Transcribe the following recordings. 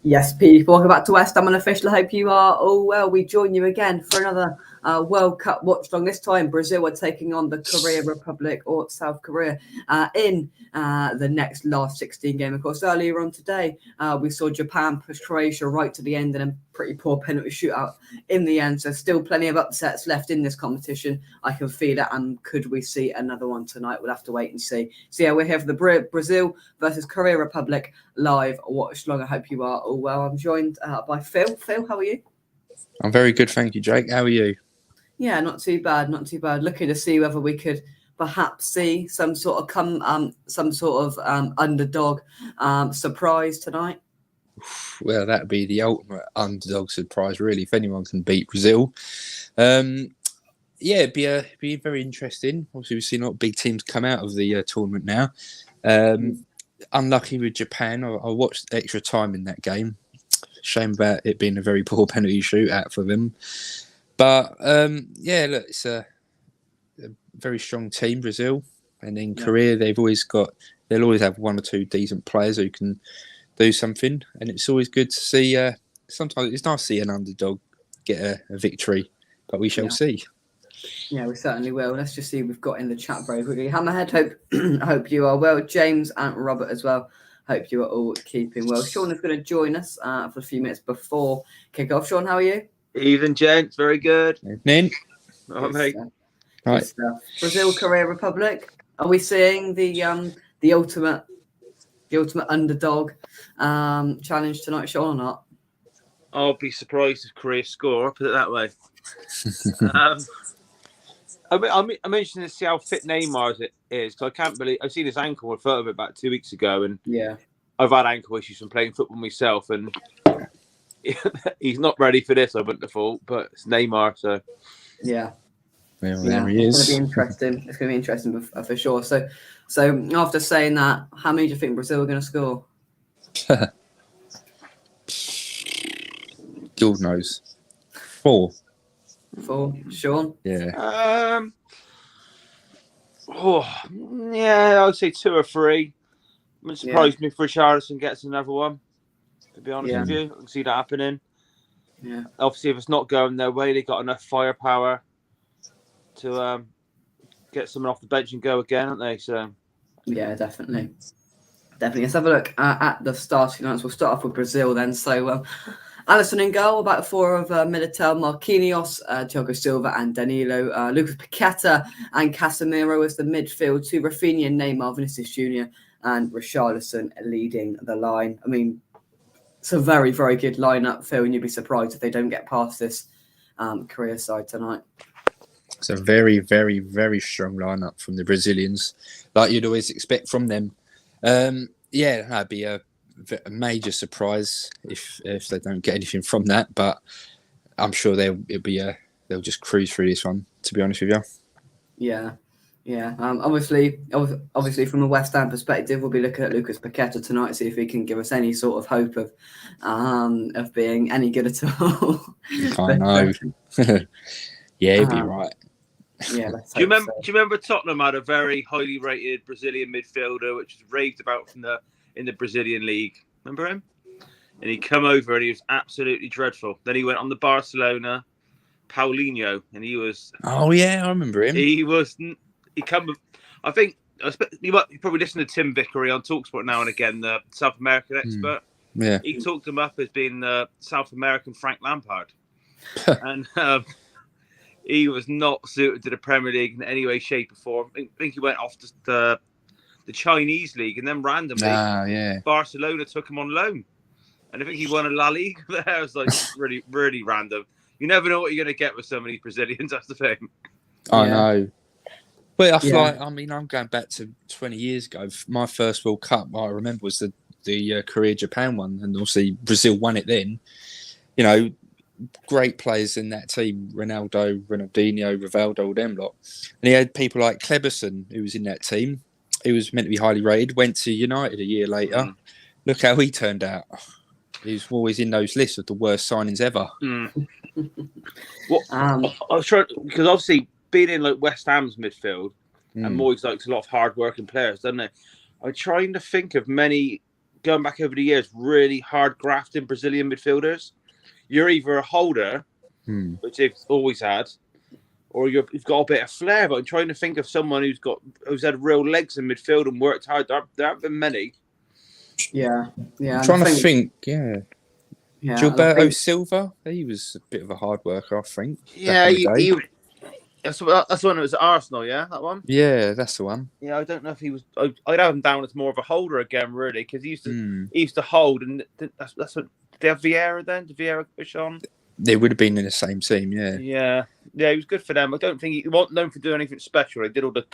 Yes, people, welcome back to West Ham Unofficial. I hope you are all well. We join you again for another World Cup watch-along. This time, Brazil are taking on the Korea Republic or South Korea in the next last 16 game. Of course, earlier on today, we saw Japan push Croatia right to the end and a pretty poor penalty shootout in the end. So still plenty of upsets left in this competition. I can feel it. And could we see another one tonight? We'll have to wait and see. So yeah, we're here for the Brazil versus Korea Republic live watch long. I hope you are all well. I'm joined by Phil. Phil, how are you? I'm very good, thank you, Jake. How are you? Yeah, not too bad, not too bad. Looking to see whether we could perhaps see some sort of underdog surprise tonight. Well, that'd be the ultimate underdog surprise, really, if anyone can beat Brazil. Yeah, it'd be very interesting. Obviously, we've seen a lot of big teams come out of the tournament now. Unlucky with Japan. I watched extra time in that game. Shame about it being a very poor penalty shootout for them. But yeah, look, it's a very strong team, Brazil. And in Korea, they'll always have one or two decent players who can do something. And it's always good to see. Sometimes it's nice to see an underdog get a victory, but we shall see. Yeah, we certainly will. Let's just see what we've got in the chat very quickly. Hammerhead, hope you are well. James and Robert as well. Hope you are all keeping well. Sean is going to join us for a few minutes before kick-off. Sean, how are you? Evening, gents. Very good. Evening. All right, mate. Right. Brazil, Korea Republic. Are we seeing the ultimate underdog challenge tonight, Sean, or not? I'll be surprised if Korea score. I'll put it that way. I mentioned to see how fit Neymar is, because I can't believe I've seen his ankle in a photo of it about 2 weeks ago, and I've had ankle issues from playing football myself, and he's not ready for this. I wouldn't have thought, but it's Neymar, so Well, there he is. It's going to be interesting. It's going to be interesting for sure. So after saying that, how many do you think Brazil are going to score? God knows. 4. 4, Sean? Yeah. I would say 2 or 3. Wouldn't surprise me if Richarlison gets another one. To be honest with you, I can see that happening. Yeah. Obviously, if it's not going their way, they got enough firepower to get someone off the bench and go again, aren't they? So yeah, definitely. Let's have a look at the starting lines. We'll start off with Brazil then. So Alisson in goal, about 4 of Militao, Marquinhos, Thiago Silva and Danilo, Lucas Paqueta and Casemiro as the midfield, 2 Rafinha, Neymar, Vinicius Jr. and Richarlison leading the line. I mean, it's a very, very good lineup, Phil, and you'd be surprised if they don't get past this Korea side tonight. It's a very, very, very strong lineup from the Brazilians, like you'd always expect from them. That'd be a major surprise if they don't get anything from that. But I'm sure they'll just cruise through this one. To be honest with you. Yeah. Obviously, from a West Ham perspective, we'll be looking at Lucas Paqueta tonight, see if he can give us any sort of hope of being any good at all. I know. Yeah, he'd be right. Yeah. Do you remember Tottenham had a very highly rated Brazilian midfielder, which was raved about in the Brazilian league? Remember him? And he come over and he was absolutely dreadful. Then he went on the Barcelona, Paulinho, and he was. Oh yeah, I remember him. I think you probably listen to Tim Vickery on TalkSport now and again, the South American expert. Yeah, he talked him up as being the South American Frank Lampard, and he was not suited to the Premier League in any way, shape, or form. I think he went off to the Chinese league, and then randomly, Barcelona took him on loan, and I think he won a La Liga there. It was like really, really random. You never know what you're going to get with some of these Brazilians. That's the thing. I know. But I feel like, I'm going back to 20 years ago. My first World Cup, I remember, was the Korea-Japan one, and obviously Brazil won it then. You know, great players in that team, Ronaldo, Ronaldinho, Rivaldo, them lot. And he had people like Kleberson, who was in that team. He was meant to be highly rated, went to United a year later. Look how he turned out. He was always in those lists of the worst signings ever. I was trying, because obviously being in like West Ham's midfield, and Moyes likes a lot of hard-working players, doesn't he? I'm trying to think of many going back over the years, really hard grafting Brazilian midfielders. You're either a holder, which they've always had, or you've got a bit of flair. But I'm trying to think of someone who's had real legs in midfield and worked hard. There haven't been many. Yeah. I'm trying to think. Yeah. Gilberto Silva, he was a bit of a hard worker, I think. Yeah, that's the one that was at Arsenal, yeah? That one? Yeah, that's the one. Yeah, I don't know if he was... I'd have him down as more of a holder again, really, because he used to hold, and that's what... Did they have Vieira then? Did Vieira push on? They would have been in the same team, yeah. Yeah, he was good for them. I don't think he wasn't known for doing anything special. He did all the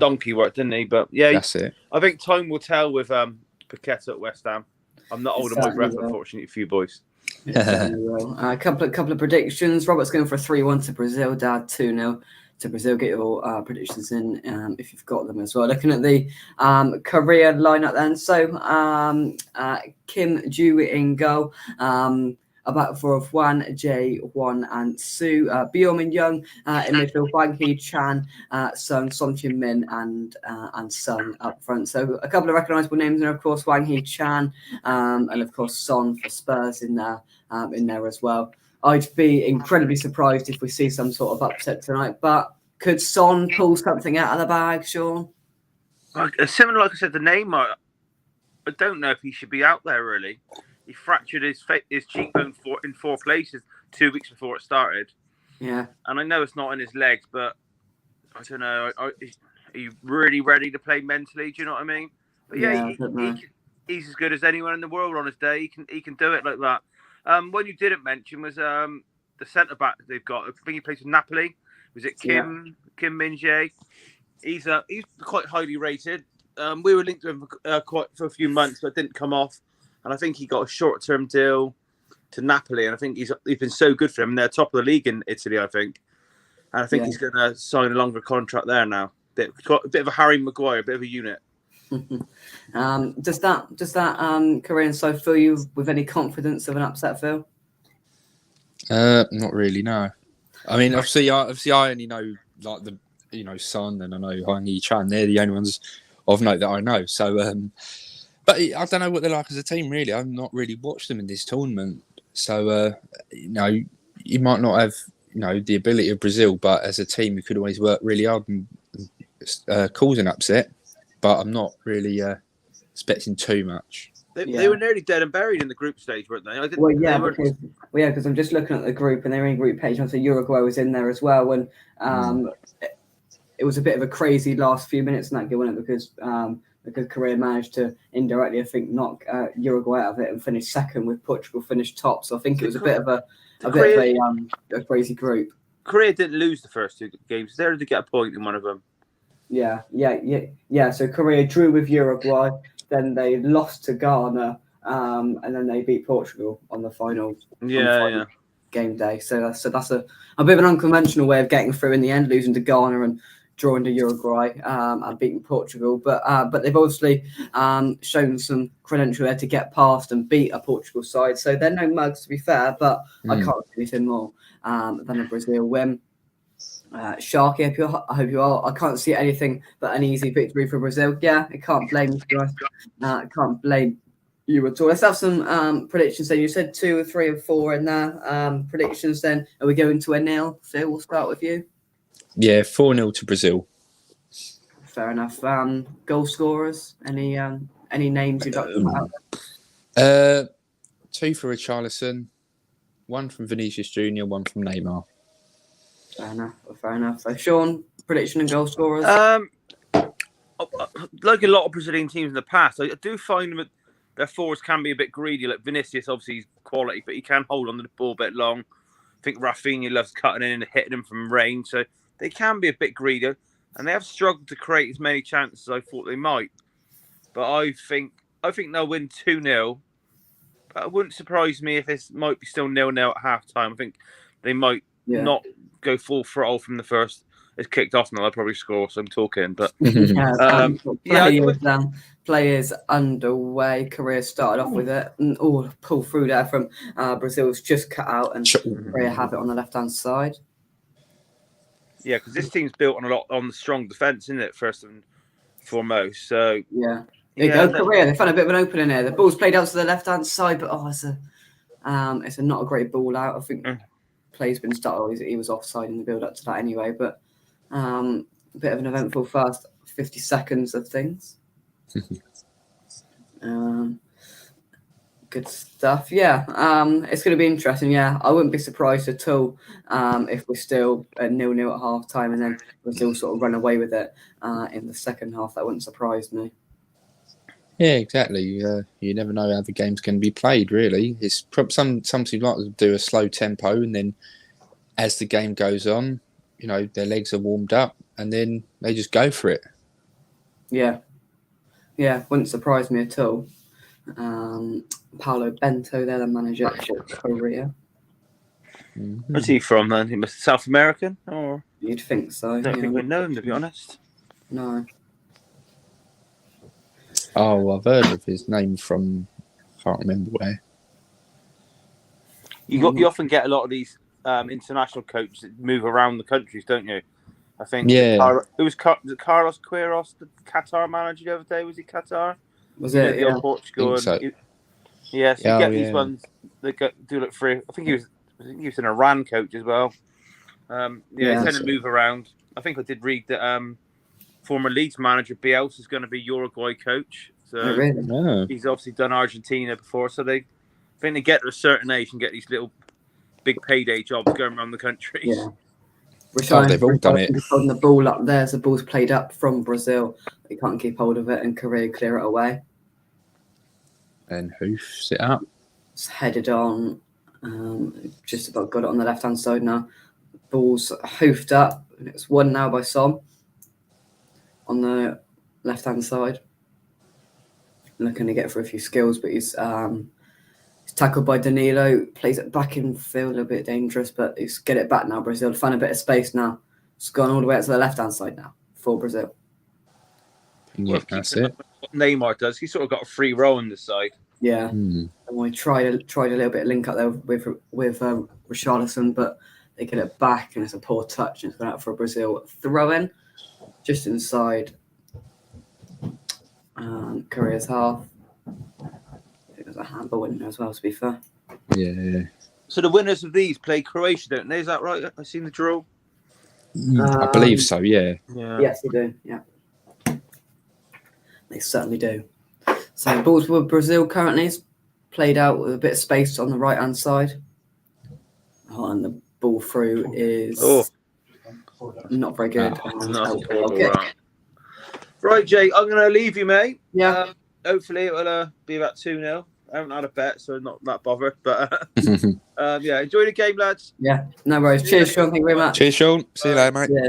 donkey work, didn't he? But yeah, that's it. I think time will tell with Paqueta at West Ham. I'm not holding my breath, unfortunately, for you boys. A couple of predictions. Robert's going for a 3-1 to Brazil. Dad 2-0 to Brazil. Get your predictions in if you've got them as well. Looking at the Korea lineup then. So Kim Joo in goal. A back four of Wan, Jae-won and Soo. Byeon Young in midfield. Hwang Hee-chan, Son Jin-min and Son up front. So a couple of recognisable names there, of course, Hwang Hee-chan and of course Son for Spurs in there as well. I'd be incredibly surprised if we see some sort of upset tonight, but could Son pull something out of the bag, Sean? Similar, like I said, the Neymar, I don't know if he should be out there, really. He fractured his cheekbone in 4 places 2 weeks before it started. Yeah. And I know it's not in his legs, but I don't know. Are you really ready to play mentally? Do you know what I mean? But yeah, he's as good as anyone in the world on his day. He can do it like that. One you didn't mention was the centre back they've got. I think he plays with Napoli. Was it Kim Min-jae? He's quite highly rated. We were linked to him for a few months, but it didn't come off. And I think he got a short-term deal to Napoli, and I think he's been so good for him. And they're top of the league in Italy, I think. And I think he's going to sign a longer contract there now. Got a bit of a Harry Maguire, a bit of a unit. Does that Korean side fill you with any confidence of an upset, Phil? Not really, no. I mean, obviously, I only know like Son, and I know Hwang Hee-chan. They're the only ones of note that I know. So. But I don't know what they're like as a team, really. I've not really watched them in this tournament. So, you might not have, the ability of Brazil, but as a team, you could always work really hard and cause an upset. But I'm not really expecting too much. They were nearly dead and buried in the group stage, weren't they? Because I'm just looking at the group, and they're in group page. So Uruguay was in there as well. And it was a bit of a crazy last few minutes in that game, wasn't it? Because Korea managed to indirectly, I think, knock Uruguay out of it and finish second, with Portugal finished top. So I think it was a bit of a crazy group. Korea didn't lose the first 2 games. They did get a point in one of them. Yeah. So Korea drew with Uruguay, then they lost to Ghana, and then they beat Portugal on the final. Game day. So that's a bit of an unconventional way of getting through in the end, losing to Ghana and drawing to Uruguay and beating Portugal, but they've obviously shown some credential there to get past and beat a Portugal side. So they're no mugs, to be fair, but I can't see anything more than a Brazil win. Sharky, I hope you are. I can't see anything but an easy victory for Brazil. Yeah, I can't blame you guys. I can't blame you at all. Let's have some predictions then. You said 2 or 3 or 4 in there. Predictions then. Are we going to a nil? Phil, we'll start with you. Yeah, 4-0 to Brazil. Fair enough. Goal scorers? Any names you'd like to have? 2 for Richarlison, 1 from Vinicius Junior, 1 from Neymar. Fair enough. So, Sean, prediction and goal scorers? Like a lot of Brazilian teams in the past, I do find that their forwards can be a bit greedy. Like Vinicius, obviously, he's quality, but he can hold on to the ball a bit long. I think Rafinha loves cutting in and hitting them from range, so they can be a bit greedy, and they have struggled to create as many chances as I thought they might. But I think they'll win 2-0. But it wouldn't surprise me if this might be still 0-0 at half-time. I think they might not go full throttle from the first. It's kicked off now. They'll probably score, so I'm talking. But players underway. Korea started off with it. Pull through there from Brazil's just cut out, and Korea have it on the left-hand side. Yeah, because this team's built on the strong defence, isn't it? First and foremost. So There you go, Korea. They found a bit of an opening there. The ball's played out to the left-hand side, but it's not a great ball out. I think play's been started. He was offside in the build-up to that anyway, but a bit of an eventful first 50 seconds of things. Good stuff. Yeah, it's going to be interesting. Yeah, I wouldn't be surprised at all if we're still at 0-0 at half time and then Brazil sort of run away with it in the second half. That wouldn't surprise me. Yeah, exactly. You never know how the game's going to be played, really. It's some teams like to do a slow tempo, and then as the game goes on, their legs are warmed up, and then they just go for it. Yeah, wouldn't surprise me at all. Paulo Bento, they're the manager for Korea. Mm-hmm. Where's he from then? He must be South American, or you'd think so. I don't think we know him, to be honest. No. Oh, I've heard of his name from, can't remember where. You often get a lot of these international coaches that move around the countries, don't you? I think. Yeah. It was Carlos Queiroz, the Qatar manager the other day. Was he Qatar? Was it? Yeah. Portugal. So. You get these ones that do look free. I think he was an Iran coach as well. They tend to move around. I think I did read that former Leeds manager Bielsa is going to be Uruguay coach. So he's obviously done Argentina before. So they think they get to a certain age and get these little big payday jobs going around the country. Yeah. They've all done it. Holding the ball up there, so the ball's played up from Brazil. They can't keep hold of it, and Korea clear it away. And hoofs it up. It's headed on. Just about got it on the left-hand side now. Ball's hoofed up. And it's won now by Son on the left-hand side. Looking to get for a few skills, but he's tackled by Danilo. Plays it back in field, a little bit dangerous, but he's get it back now. Brazil find a bit of space now. It's gone all the way out to the left-hand side now for Brazil. Yeah, that's it. What Neymar does, he's sort of got a free roll on this side. Yeah, and we tried a little bit of link up there with Richarlison, but they get it back, and it's a poor touch, and it's gone out for a Brazil throw-in just inside Korea's half. I think there's a handball in there as well, to be fair. Yeah. So the winners of these play Croatia, don't they? Is that right? I've seen the draw. I believe so. Yeah. Yes, they do. Yeah, they certainly do. So balls with Brazil currently is played out with a bit of space on the right hand side. And the ball through is not very good. Right, Jay, I'm going to leave you, mate. Yeah. Hopefully it will be about 2-0. I haven't had a bet, so not that bothered. But enjoy the game, lads. Yeah, no worries. Cheers, Sean. Thank you very much. Cheers, Sean. See you later, mate. Yeah.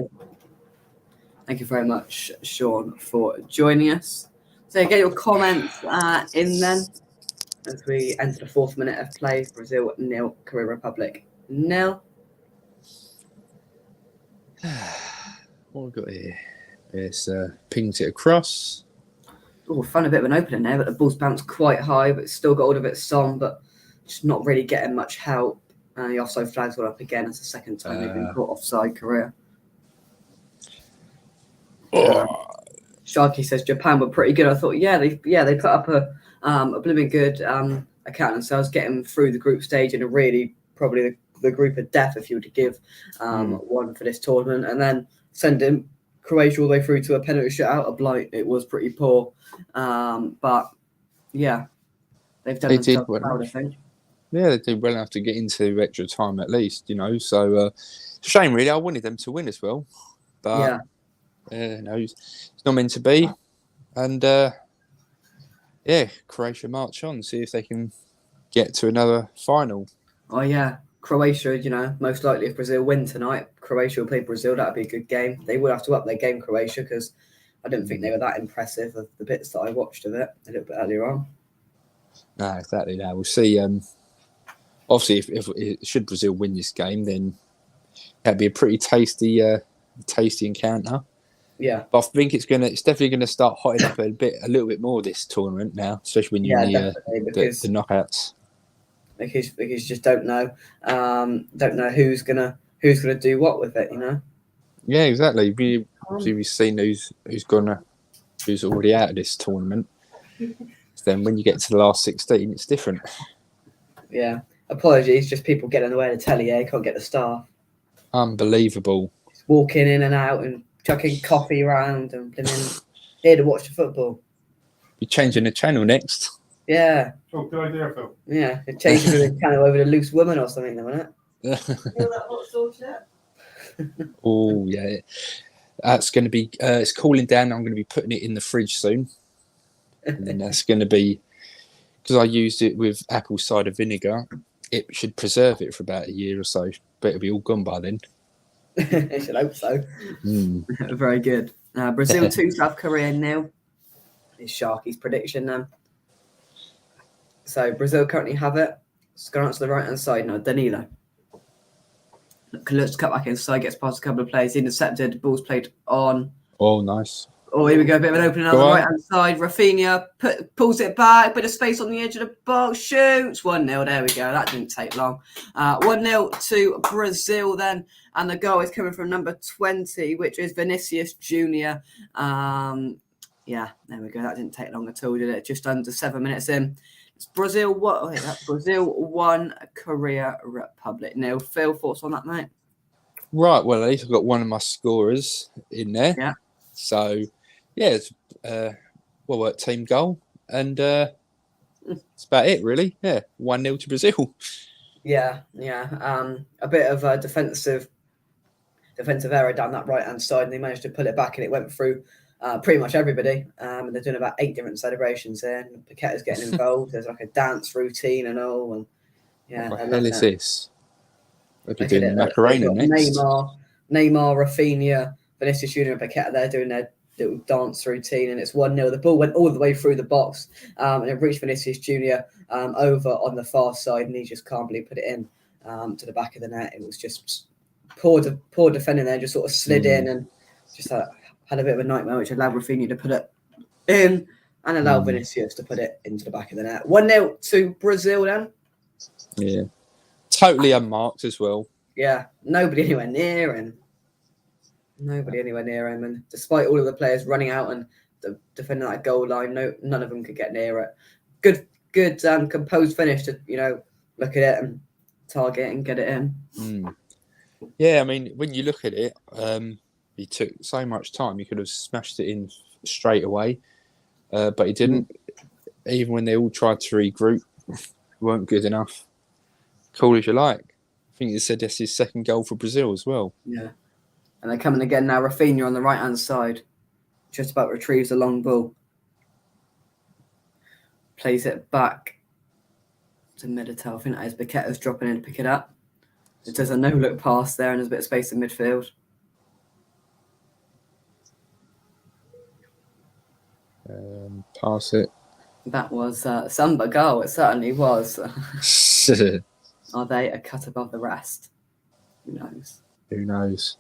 Thank you very much, Sean, for joining us. So get your comments in then as we enter the 4th minute of play. Brazil 0, Korea Republic 0. What have we got here? It's pings it across. Oh, found a bit of an opening there, but the ball's bounced quite high, but still got all of it Son, but just not really getting much help. And the offside flag's got up again. It's the second time they've been caught offside, Korea. Sharky says Japan were pretty good. I thought, they put up a blooming good account of themselves, getting through the group stage in a really probably the group of death if you were to give one for this tournament, and then sending Croatia all the way through to a penalty shootout, a blight. It was pretty poor, but yeah, they've done themselves proud, I think. Yeah, they did well enough to get into extra time at least, So it's a shame, really. I wanted them to win as well, but it's not meant to be. And Croatia march on, see if they can get to another final. Oh yeah, Croatia. Most likely if Brazil win tonight, Croatia will play Brazil. That'd be a good game. They would have to up their game, Croatia, because I didn't think they were that impressive of the bits that I watched of it a little bit earlier on. No, exactly. Now we'll see. Obviously, if should Brazil win this game, then that'd be a pretty tasty encounter. Yeah, but I think it's definitely gonna start hotting up a little bit more this tournament now, especially when you're in the knockouts. Because you just don't know who's gonna do what with it, Yeah, exactly. We've seen who's already out of this tournament. Then when you get to the last 16, it's different. Yeah. Apologies, just people getting in the way of the telly. Can't get the staff. Unbelievable. Just walking in and out and chucking coffee around and here to watch the football. You're changing the channel next. Yeah. Oh, good idea, Phil. Yeah. Changing the channel over to Loose Woman or something, isn't it? Oh, yeah. That's going to be, it's cooling down. I'm going to be putting it in the fridge soon. And then that's going to be, because I used it with apple cider vinegar, it should preserve it for about a year or so, but it'll be all gone by then. I should hope so. Very good. Brazil 2, South Korea 0. Is Sharky's prediction then. So Brazil currently have it. It's going on to the right-hand side now. Danilo. Let's cut back inside, gets past a couple of players. Intercepted, ball's played on. Oh, nice. Oh, here we go. A bit of an opening on the right-hand side. Rafinha pulls it back. Bit of space on the edge of the box. Shoots. 1-0. There we go. That didn't take long. 1-0 to Brazil then. And the goal is coming from number 20, which is Vinicius Jr. Yeah, there we go. That didn't take long at all, did it? Just under 7 minutes in. It's Brazil. Brazil 1, Korea Republic 0. Phil, thoughts on that, mate? Right. Well, at least I've got one of my scorers in there. Yeah. So, yeah, it's well worked team goal. And that's about it, really. Yeah, 1-0 to Brazil. Yeah. A bit of a defensive error down that right-hand side, and they managed to pull it back, and it went through pretty much everybody. And they're doing about 8 different celebrations there. And Paqueta's getting involved. There's like a dance routine and all. And yeah, What the hell is this? We'll be Look at doing it. Macarena They've got next. Neymar, Rafinha, Vinicius Jr. and Paqueta. They're doing their little dance routine, and it's 1-0. The ball went all the way through the box, and it reached Vinicius Jr. Over on the far side, and he just calmly put it in to the back of the net. It was just poor defending there, just sort of slid in and just had a bit of a nightmare, which allowed Rafinha to put it in and allowed Vinicius to put it into the back of the net. 1-0 to Brazil then. Yeah. Totally unmarked as well. Yeah, nobody anywhere near him. And despite all of the players running out and defending that goal line, none of them could get near it. Good composed finish to, look at it and target and get it in. Yeah, I mean, when you look at it, he took so much time. He could have smashed it in straight away, but he didn't. Even when they all tried to regroup, weren't good enough. Cool as you like. I think he said that's his second goal for Brazil as well. Yeah. And they're coming again now. Rafinha on the right-hand side. Just about retrieves the long ball. Plays it back to Militao. I think that is Paqueta's dropping in to pick it up. It does a no-look pass there, and there's a bit of space in midfield. Pass it. That was Samba goal. It certainly was. Are they a cut above the rest? Who knows? Who knows?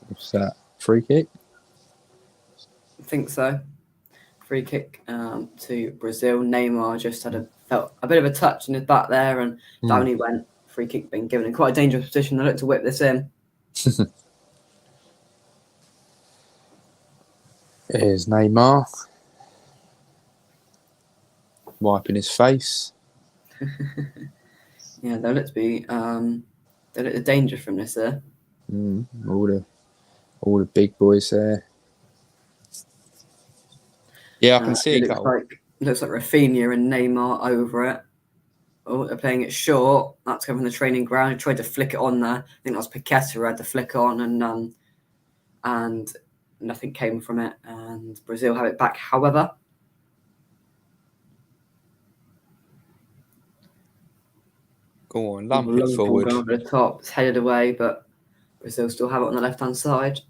What's that? Free kick? I think so. Free kick to Brazil. Neymar just felt a bit of a touch in his back there, and down he went. Free kick being given in quite a dangerous position. They look to whip this in. Here's Neymar wiping his face. Yeah, they look to be they look the danger from this there. All the big boys there. Yeah, I can see it. Looks like Rafinha and Neymar over it. Oh, they're playing it short. That's coming from the training ground. He tried to flick it on there. I think that was Paqueta who had the flick on, and nothing came from it. And Brazil have it back, however. Go on, lump it forward. Going over the top, it's headed away, but Brazil still have it on the left-hand side.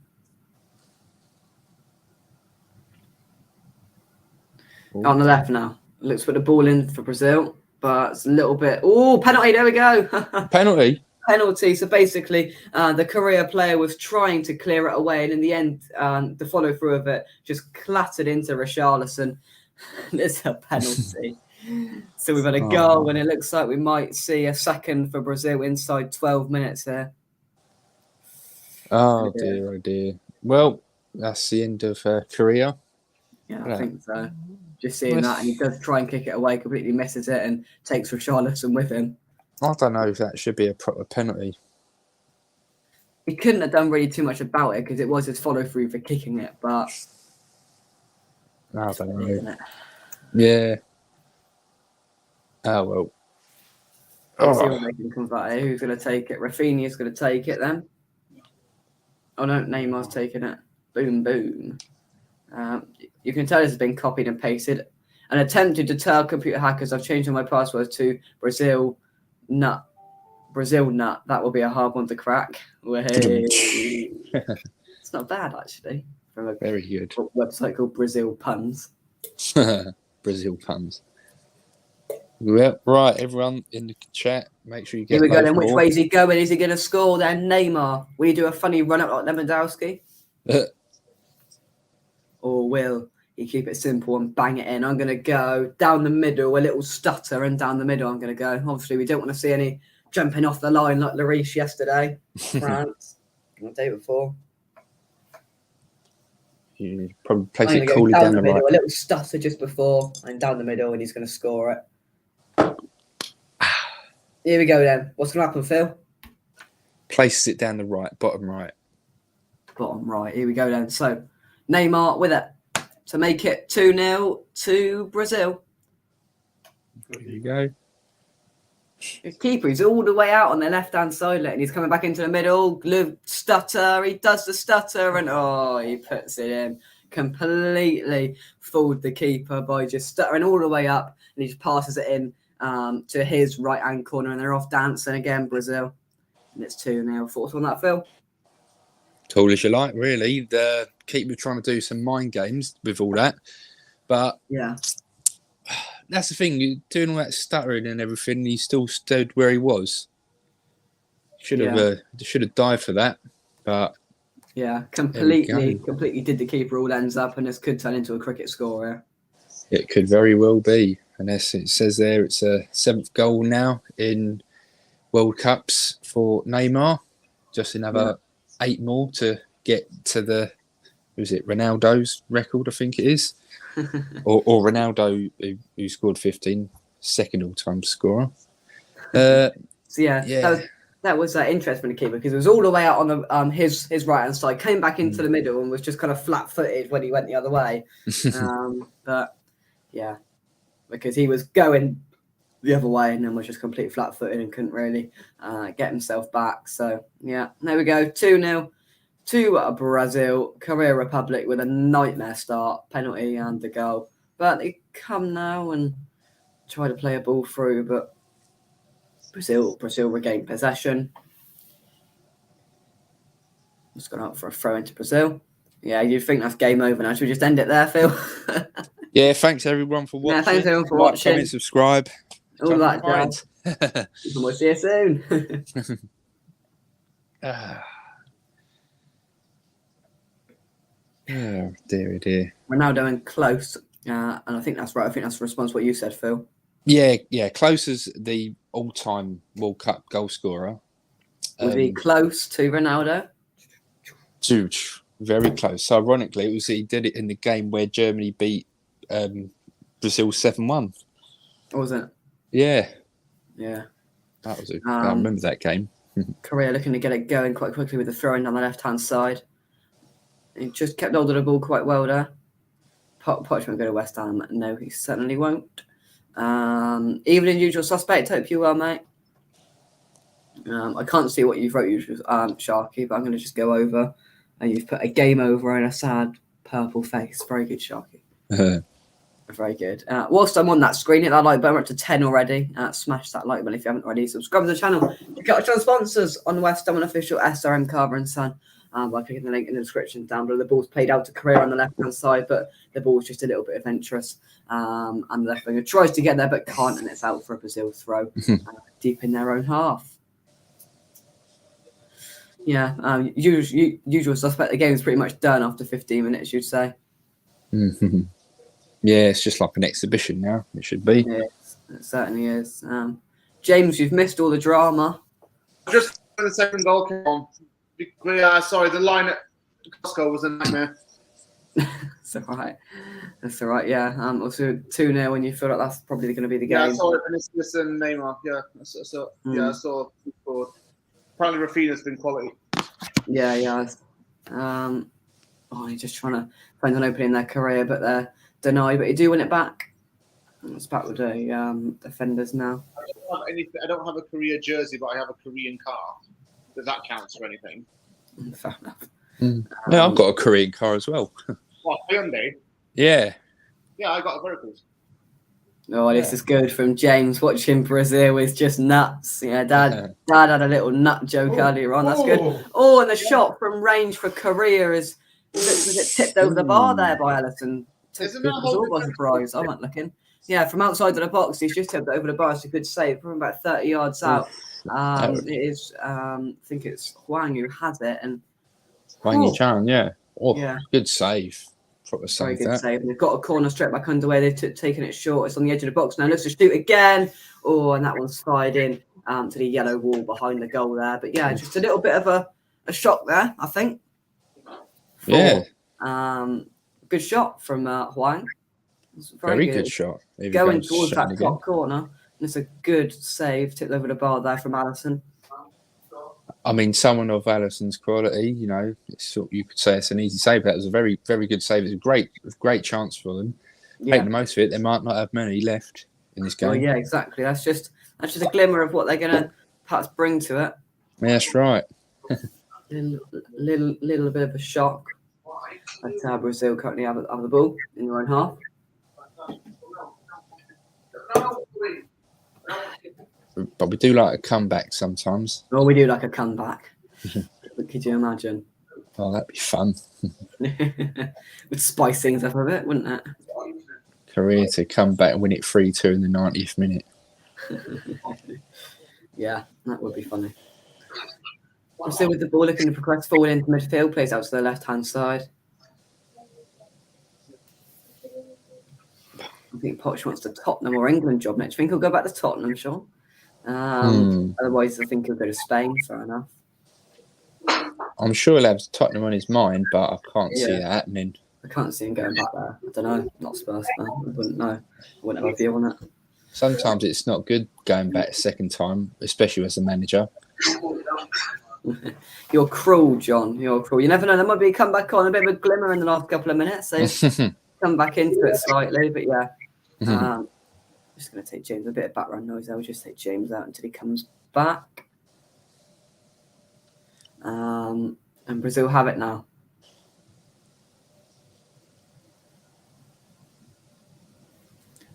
Ooh. On the left now. Looks to put the ball in for Brazil, but it's a little bit... Oh, penalty, there we go. Penalty? Penalty. So basically, the Korea player was trying to clear it away, and in the end, the follow-through of it just clattered into Richarlison. It's a penalty. So we've had a goal, and it looks like we might see a second for Brazil inside 12 minutes here. Oh, dear, oh, dear. Well, that's the end of Korea. Yeah, I think so. Just seeing that, and he does try and kick it away, completely misses it, and takes Richarlison with him. I don't know if that should be a proper penalty. He couldn't have done really too much about it because it was his follow through for kicking it, but I don't know. isn't it? Yeah. Oh well. Let's see what they can convert. Who's going to take it? Rafinha's going to take it then. Oh no, Neymar's taking it. Boom, boom. You can tell this has been copied and pasted. An attempt to deter computer hackers. I've changed all my passwords to Brazil nut. Brazil nut. That will be a hard one to crack. It's not bad actually. From a very good website called Brazil Puns. Brazil Puns. Well, right, everyone in the chat, make sure you get. Here we go then. Which way is he going? Is he going to score then? Neymar. Will he do a funny run up like Lewandowski? Or will he keep it simple and bang it in? I'm going to go down the middle, a little stutter, and down the middle I'm going to go. Obviously, we don't want to see any jumping off the line like Lloris yesterday. France. The day before. You probably place it coolly down the middle, right. A little stutter just before, and down the middle, and he's going to score it. Here we go then. What's going to happen, Phil? Places it down the right, bottom right. Bottom right. Here we go then. So, Neymar with it to make it 2-0 to Brazil. There you go. His keeper, he's all the way out on the left-hand side, and he's coming back into the middle. Stutter, he does the stutter, and he puts it in. Completely fooled the keeper by just stuttering all the way up, and he just passes it in to his right-hand corner, and they're off dancing again, Brazil. And it's 2-0. Thoughts on that, Phil? Cool as you like, really. The keeper trying to do some mind games with all that, but yeah. That's the thing. You're doing all that stuttering and everything, and he still stood where he was. Should have dived for that, but yeah, completely did the keeper all ends up, and this could turn into a cricket score. It could very well be, and it says there it's a 7th goal now in World Cups for Neymar. Just another 8 more to get to the Ronaldo's record, I think it is. or Ronaldo, who scored 15, second all-time scorer. That was interesting for the keeper because it was all the way out on the his right-hand side, came back into the middle and was just kind of flat-footed when he went the other way. But yeah, because he was going the other way and then was just completely flat-footed and couldn't really get himself back. So yeah, there we go, 2-0. To Brazil, Korea Republic with a nightmare start, penalty and the goal. But they come now and try to play a ball through, but Brazil regained possession. It's gone out for a throw into Brazil. Yeah, you think that's game over now? Should we just end it there, Phil? Yeah, thanks everyone for watching. Yeah, thanks everyone for watching. Comment, subscribe. All that jazz. We'll see you soon. Oh, dear. Ronaldo and close, and I think that's right. I think that's the response to what you said, Phil. Yeah. Close as the all-time World Cup goal scorer. Was he close to Ronaldo? Very close. So ironically, he did it in the game where Germany beat Brazil 7-1. Was it? Yeah. That was I remember that game. Korea looking to get it going quite quickly with the throwing down the left-hand side. He just kept hold of the ball quite well there. Poch won't go to West Ham. No, he certainly won't. Even in usual suspect, hope you well, mate. I can't see what you've wrote, Sharky, but I'm going to just go over. And you've put a game over and a sad purple face. Very good, Sharky. Very good. Whilst I'm on that screen, hit that like button. We're up to 10 already. Smash that like button if you haven't already. Subscribe to the channel. You got our sponsors on West Ham official SRM Carver and Son. By clicking the link in the description down below. The ball's played out to Korea on the left-hand side, but the ball's just a little bit adventurous. And the left winger tries to get there, but can't, and it's out for a Brazil throw deep in their own half. Yeah, usual suspect. The game's pretty much done after 15 minutes, you'd say. Mm-hmm. Yeah, it's just like an exhibition now. It should be. Yes, it certainly is. James, you've missed all the drama. Just when the second goal came on. Sorry, the line at Costco was a nightmare. That's all right. That's all right. Yeah. Also 2-0 when you feel like that's probably going to be the game. Yeah, I saw it. Vinicius and Neymar. Yeah, I saw. Apparently, Rafinha's been quality. Yeah. You're just trying to find an opening in their career, but they're denied. But you do win it back. It's back with the defenders now. I don't have a Korea jersey, but I have a Korean car. Does that count for anything? Fair enough. Yeah, I've got a Korean car as well. What, Hyundai? Yeah. Yeah, I got a Veracruz. Oh, this is good from James. Watching Brazil is just nuts. Yeah, Dad had a little nut joke earlier on. That's good. Oh, and the shot from range for Korea was it tipped over the bar there by Allison. Isn't It was all by surprise. I wasn't looking. Yeah, from outside of the box, he's just tipped it over the bar. It's a good save from about 30 yards out. It is, I think it's Huang who has it. And Wang Chan, yeah. Oh, yeah. Good save. Proper Very save good that. save. They've got a corner straight back underway. They've taken it short. It's on the edge of the box now. Looks to shoot again. Oh, and that one's fired in to the yellow wall behind the goal there. But yeah, just a little bit of a shock there, I think. Yeah. Good shot from Huang. Very good shot. Going towards that top corner. And it's a good save. Tipped over the bar there from Allison. I mean, someone of Allison's quality, you know, you could say it's an easy save. That was a very, very good save. It's a great chance for them. Yeah. Make the most of it. They might not have many left in this game. Oh yeah, exactly. That's just a glimmer of what they're going to perhaps bring to it. Yeah, that's right. little bit of a shock. But Brazil currently have the ball in their own half. But we do like a comeback sometimes. Well, we do like a comeback. Could you imagine? Oh, that'd be fun. Would spice things up a bit, wouldn't it? Korea to come back and win it 3-2 in the 90th minute. Yeah, that would be funny. We're still with the ball, looking to progress forward into midfield, plays out to the left-hand side. I think Poch wants the Tottenham or England job next. I think he'll go back to Tottenham, Sean. Otherwise, I think he'll go to Spain. Fair enough. I'm sure he'll have Tottenham on his mind, but I can't see that happening. I can't see him going back there. I don't know. Not Spurs fan. I wouldn't know. I wouldn't have a view on it. Sometimes it's not good going back a second time, especially as a manager. You're cruel, John. You're cruel. You never know. There might be a comeback on, a bit of a glimmer in the last couple of minutes. So come back into it slightly. But yeah, just going to take James a bit of background noise. I'll just take James out until he comes back. And Brazil have it now.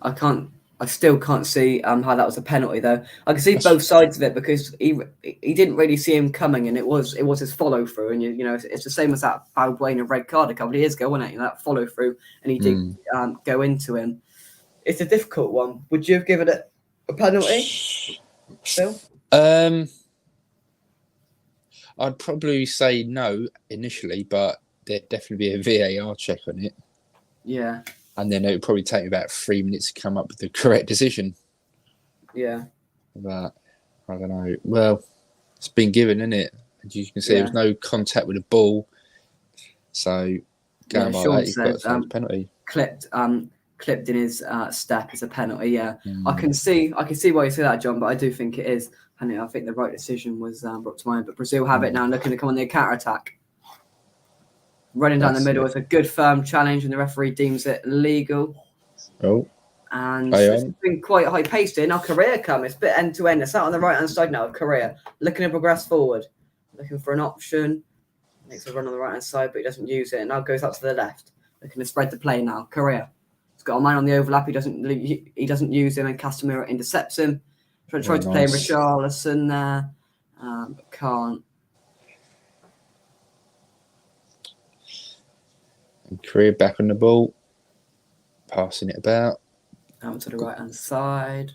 I still can't see how that was a penalty though. I can see both sides of it because he didn't really see him coming, and it was his follow through, and you know it's the same as that Balbuena red card a couple of years ago, wasn't it? You know, that follow through, and he did go into him. It's a difficult one. Would you have given it a penalty? Still, I'd probably say no initially, but there'd definitely be a VAR check on it. Yeah. And then it would probably take me about 3 minutes to come up with the correct decision. Yeah. But I don't know. Well, it's been given, isn't it? As you can see, there was no contact with the ball. So going by that, you've got to take a penalty. Clipped in his step is a penalty. Yeah, I can see why you say that, John. But I do think it is. And I think the right decision was brought to mind. But Brazil have it now, looking to come on the counter attack. Running down the middle is a good firm challenge, and the referee deems it legal. Oh. And it's been quite high paced here. Now Korea come. It's a bit end to end. It's out on the right hand side now of Korea. Looking to progress forward. Looking for an option. Makes a run on the right hand side, but he doesn't use it. And now goes up to the left. Looking to spread the play now. Korea. He's got a man on the overlap. He doesn't use him, and Casemiro intercepts him. Tried to play Richarlison there. But can't. And Korea back on the ball, passing it about. Out to the right hand side.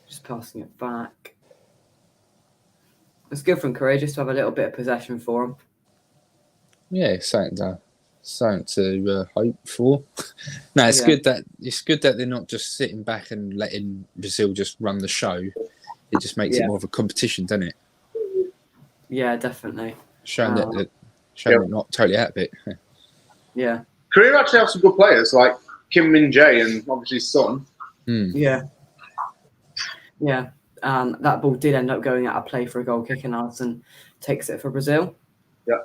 Just passing it back. It's good from Korea just to have a little bit of possession for them. Yeah, something to hope for. No, it's good that they're not just sitting back and letting Brazil just run the show. It just makes it more of a competition, doesn't it? Yeah, definitely. showing that not totally out of it. Yeah. Korea actually have some good players like Kim Min Jae and obviously Son. Yeah. Yeah. That ball did end up going out of play for a goal kick, and Alisson takes it for Brazil. Yeah.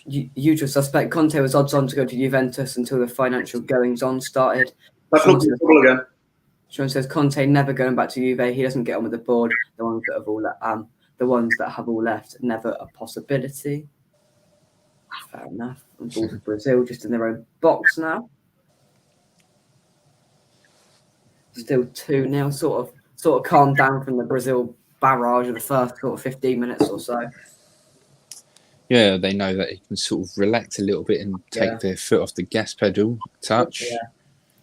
Usual suspect. Conte was odds on to go to Juventus until the financial goings on started. That's Sean looking says, trouble again. Sean says Conte never going back to Juve. He doesn't get on with the board. The ones that have all left, never a possibility. Fair enough. And ball to Brazil, just in their own box now. Still 2-0. Sort of calmed down from the Brazil barrage of the first sort of 15 minutes or so. Yeah, they know that they can sort of relax a little bit and take their foot off the gas pedal, touch,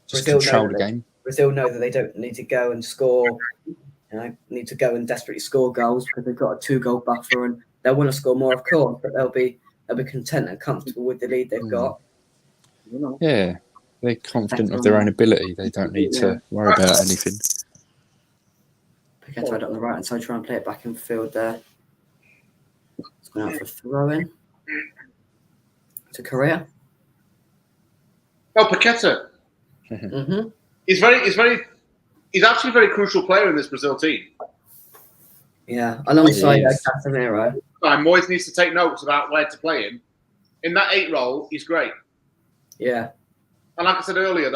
just control the game. Brazil know that they don't need to go and score, need to go and desperately score goals because they've got a 2-goal buffer, and they'll want to score more, of course, but they'll be content and comfortable with the lead they've got. Yeah, they're confident of their own ability. They don't need to worry about anything. Paqueta right on the right hand side, try and play it back in field there. It's going out for a throw in to Korea. Oh, Paqueta. Mm-hmm. He's actually a very crucial player in this Brazil team. Yeah, alongside Casemiro. Moyes needs to take notes about where to play him. In that 8 role, he's great. Yeah. And like I said earlier,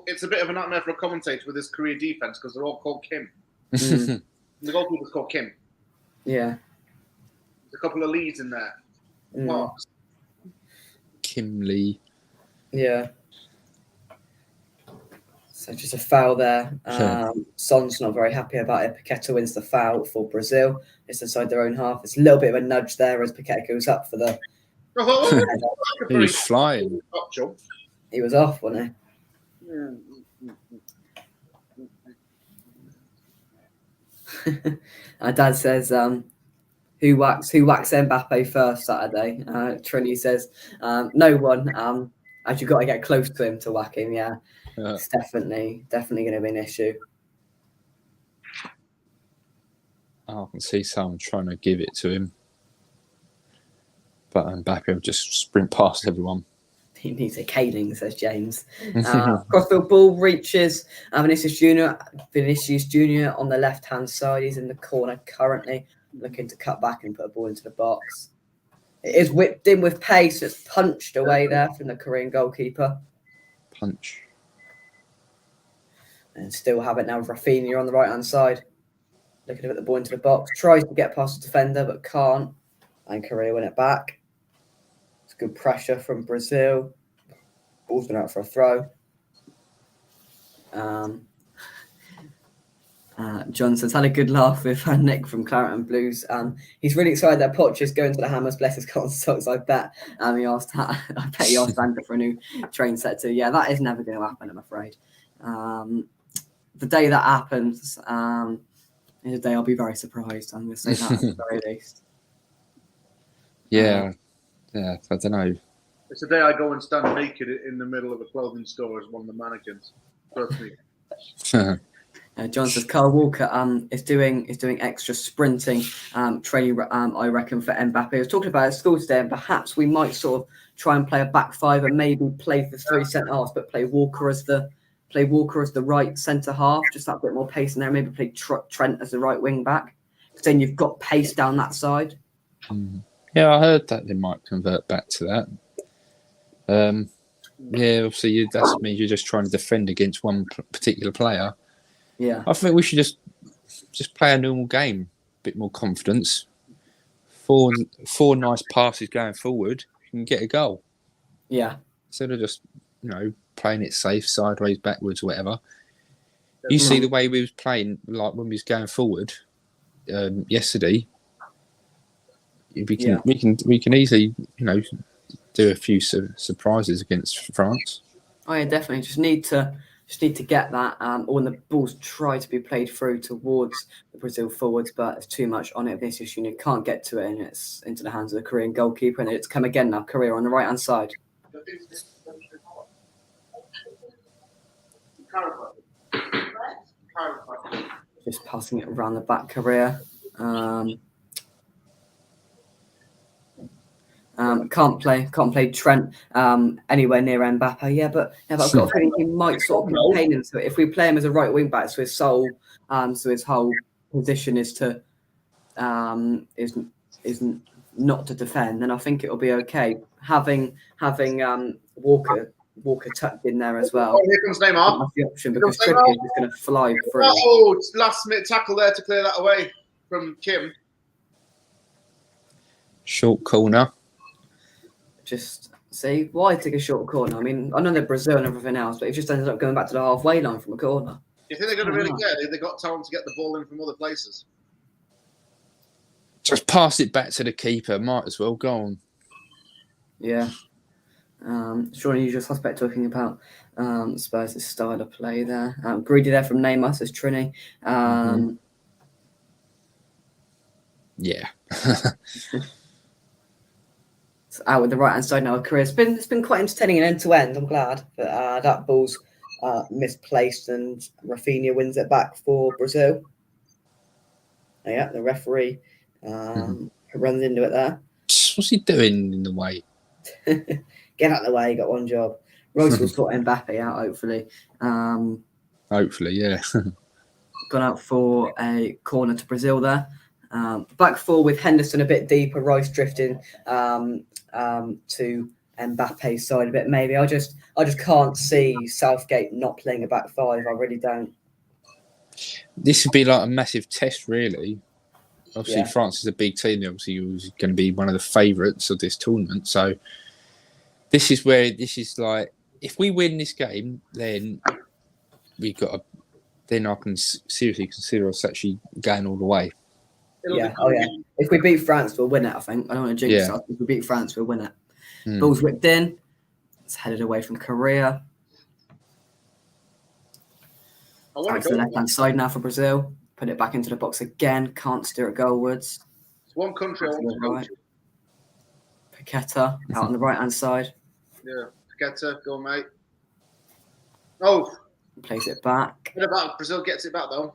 it's a bit of a nightmare for a commentator with his career defense because they're all called Kim. The goalkeeper's called Kim. Yeah. There's a couple of leads in there. Marks. Kim Lee. Yeah. So just a foul there. Son's not very happy about it. Paqueta wins the foul for Brazil. It's inside their own half. It's a little bit of a nudge there as Paqueta goes up for the... He was flying. He was off, wasn't he? Our dad says, who whacks Mbappe first Saturday? Trini says, no one. As you've got to get close to him to whack him, yeah. It's definitely going to be an issue. I can see someone trying to give it to him. But Mbappe will just sprint past everyone. He needs a caning, says James. Crossfield ball reaches Vinicius Junior on the left-hand side. He's in the corner currently, looking to cut back and put a ball into the box. It is whipped in with pace. It's punched away there from the Korean goalkeeper. Punch. And still have it now with Rafinha on the right-hand side. Looking to put the ball into the box. Tries to get past the defender, but can't. And Korea win it back. It's good pressure from Brazil. Ball's been out for a throw. John says, had a good laugh with Nick from Claret and Blues. He's really excited that Poch is going to the Hammers. Bless his cotton socks. I bet he asked Sander for a new train set too. Yeah, that is never going to happen, I'm afraid. The day that happens is a day I'll be very surprised. I'm going to say that at the very least. Yeah, I don't know. It's the day I go and stand naked in the middle of a clothing store as one of the mannequins. Trust me. John says Carl Walker is doing extra sprinting training. I reckon for Mbappe. I was talking about it at school today, and perhaps we might sort of try and play a back 5 and maybe play the 3 centre halves, but play Walker as the right centre half, just that bit more pace in there. Maybe play Trent as the right wing back, because then you've got pace down that side. Yeah, I heard that they might convert back to that. Yeah, obviously that means you're just trying to defend against one particular player. Yeah, I think we should just play a normal game, a bit more confidence. 4 nice passes going forward, you can get a goal. Yeah, instead of just playing it safe, sideways, backwards, whatever. You see the way we was playing, like when we was going forward yesterday. We can easily do a few surprises against France. Oh yeah, definitely. Just need to get that. Or when the balls try to be played through towards the Brazil forwards, but it's too much on it. Vinicius Junior can't get to it, and it's into the hands of the Korean goalkeeper. And it's come again now. Korea on the right hand side. Just passing it around the back, Korea. Can't play Trent anywhere near Mbappe. Yeah, but I've got a feeling he might sort of campaign into it. If we play him as a right wing back, so his whole position is to is not to defend, then I think it'll be okay. Having Walker tucked in there as well. Oh, here comes Neymar. That's the option because Trippier is going to fly through. Oh, last minute tackle there to clear that away from Kim. Short corner. Just see why take a short corner. I mean, I know they're Brazil and everything else, but it just ended up going back to the halfway line from a corner. You think they're going to really get it? They've got time to get the ball in from other places. Just pass it back to the keeper. Might as well go on. Yeah. Surely usual suspect talking about Spurs' style of play there. Greedy there from Neymar, says Trini. Yeah. Out with the right hand side now. Career. It's been quite entertaining and end to end. I'm glad that that ball's misplaced and Rafinha wins it back for Brazil. Yeah, the referee runs into it there. What's he doing in the way? Get out of the way. Got one job. Royce will sort Mbappe out. Hopefully. Hopefully, yeah. Gone out for a corner to Brazil there. Back four with Henderson a bit deeper. Rice drifting to Mbappe's side a bit. Maybe I just can't see Southgate not playing a back five. I really don't. This would be like a massive test, really. Obviously, Yeah. France is a big team. Obviously, it was going to be one of the favourites of this tournament. So this is like, if we win this game, then we've got to. Then I can seriously consider us actually going all the way. Yeah. If we beat France, we'll win it. I think. I don't want to jinx us. If we beat France, we'll win it. Ball's whipped in. It's headed away from Korea. Out to the left-hand side now for Brazil. Put it back into the box again. Can't steer it goalwards. It's one country I want to go to. Paqueta out on the right-hand side. Yeah, Paqueta, go mate. Oh, Plays it back. what about Brazil gets it back though?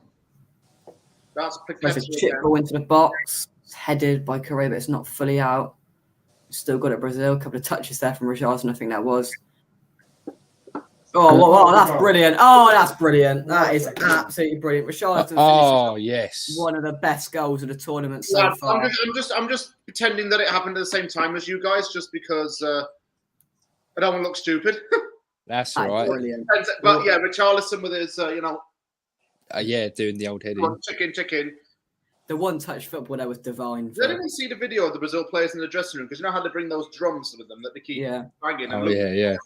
That's There's a Paqueta. chip ball into the box. It's headed by Korea, but it's not fully out. Still got it, Brazil. A couple of touches there from Richarlison, I think that was. Oh, wow, that's brilliant. Oh, that's brilliant. That is absolutely brilliant. Richarlison yes. One of the best goals of the tournament so far. I'm just pretending that it happened at the same time as you guys, just because I don't want to look stupid. That's all right. Brilliant. But yeah, Richarlison with his, doing the old heading. chicken. The one-touch football there was divine. Did anyone see the video of the Brazil players in the dressing room? Because you know how they bring those drums with them that they keep banging and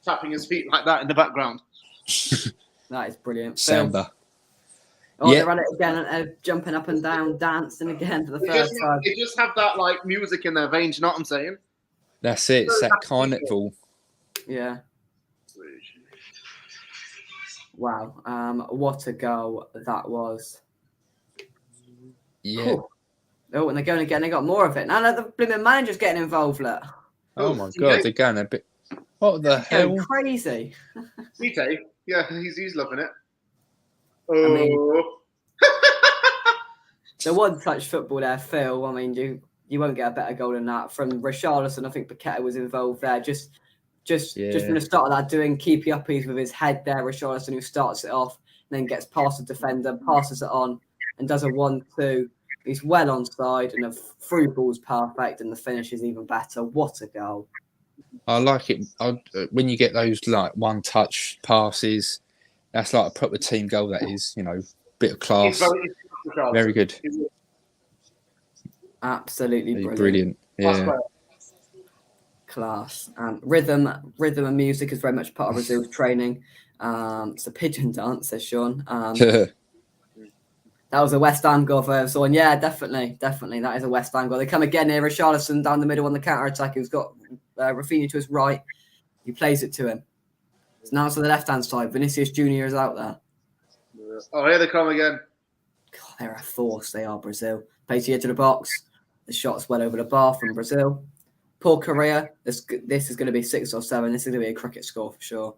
tapping his feet like that in the background. That is brilliant. Sounder. They ran it again and jumping up and down, dancing again for the first time. They just have that like music in their veins. You know what I'm saying? That's it. It's that carnival. Yeah. Wow. What a goal that was. Yeah. Oh, and they're going again. They got more of it. Now the blooming manager's getting involved. Look. Oh my God, they're going a bit. What the hell? Crazy. CT, yeah, he's loving it. I mean, the one-touch football there, Phil. I mean, you won't get a better goal than that from Richarlison. I think Paqueta was involved there. Just from the start of that, doing keepy uppies with his head there. Richarlison who starts it off, and then gets past the defender, passes it on, and does a 1-2. He's well onside, and the through ball's perfect, and the finish is even better. What a goal! I like it when you get those like one-touch passes. That's like a proper team goal. That is, bit of class. Very good. Absolutely brilliant. Yeah. Class. Rhythm and music is very much part of Brazil's training. It's a pigeon dance, says Sean. That was a West Ham goal for Everton. Yeah, definitely. That is a West Ham goal. They come again here. Richarlison down the middle on the counter-attack. Who's got Rafinha to his right. He plays it to him. So now it's on the left-hand side. Vinicius Jr. is out there. Oh, here they come again. God, they're a force. They are, Brazil. Plays the edge of the box. The shot's well over the bar from Brazil. Poor Korea. This is going to be 6 or 7. This is going to be a cricket score for sure.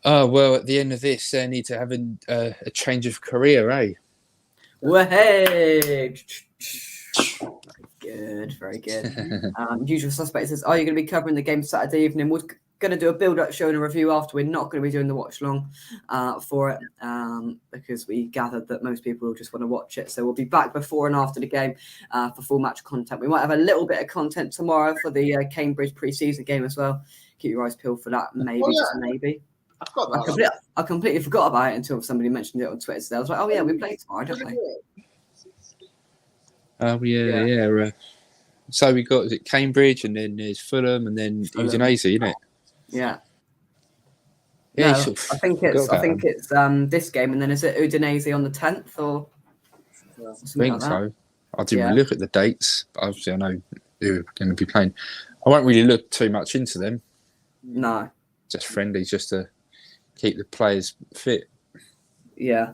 Oh, well, at the end of this, they need to have a change of career, eh? Well, hey! good, very good. Usual Suspect says, are you going to be covering the game Saturday evening? We're going to do a build-up show and a review after. We're not going to be doing the watch-along for it because we gathered that most people will just want to watch it. So we'll be back before and after the game for full match content. We might have a little bit of content tomorrow for the Cambridge pre-season game as well. Keep your eyes peeled for that, maybe, just maybe. I've got that. I completely forgot about it until somebody mentioned it on Twitter today. I was like, oh, yeah, we play tomorrow, don't we? Yeah. So we got, is it Cambridge, and then there's Fulham, and then Udinese, isn't it? Yeah. Yeah, No, I think it's this game, and then is it Udinese on the 10th or I something think like that? so. I didn't really look at the dates, but obviously I know who are going to be playing. I won't really look too much into them. No. Just friendly, just to keep the players fit. Yeah.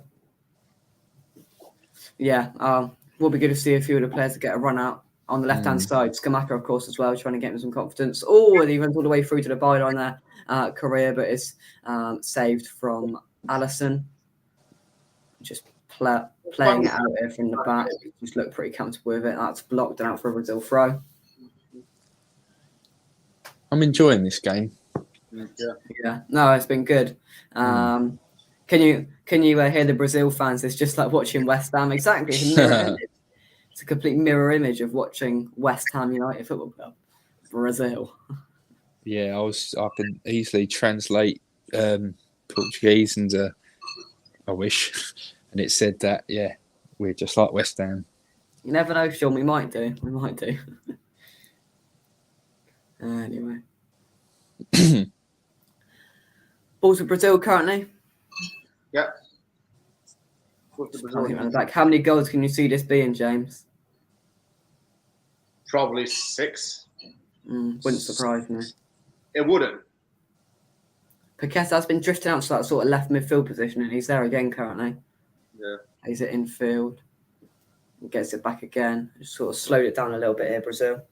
Will be good to see a few of the players that get a run out on the left-hand side. Skamaka, of course, as well, trying to get him some confidence. Oh, and he runs all the way through to the byline there, Korea, but is saved from Allison. Just playing it out here from the back. Just look pretty comfortable with it. That's blocked out for a Brazil throw. I'm enjoying this game. Yeah. No, it's been good. Can you hear the Brazil fans? It's just like watching West Ham. Exactly. It's a complete mirror image of watching West Ham United Football Club. Brazil. Yeah, I can easily translate Portuguese and I wish. And it said that, yeah, we're just like West Ham. You never know, Sean. We might do. Anyway. Balls with Brazil currently. Yeah. How many goals can you see this being, James? Probably 6. Wouldn't surprise me. It wouldn't. Paqueta's been drifting out to that sort of left midfield position, and he's there again currently. Yeah. He's at infield. He gets it back again. Just sort of slowed it down a little bit here, Brazil.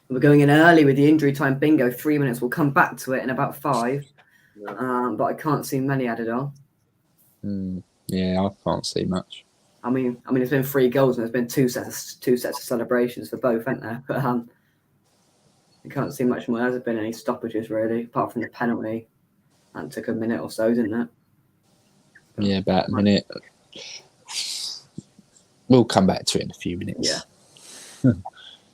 We're going in early with the injury time bingo. 3 minutes. We'll come back to it in about 5. Yeah. But I can't see many added on. Yeah, I can't see much. I mean, there's been 3 goals and there's been two sets of celebrations for both, haven't there? But I can't see much more. There hasn't been any stoppages really, apart from the penalty. That took a minute or so, didn't it? Yeah, about a minute. We'll come back to it in a few minutes. Yeah.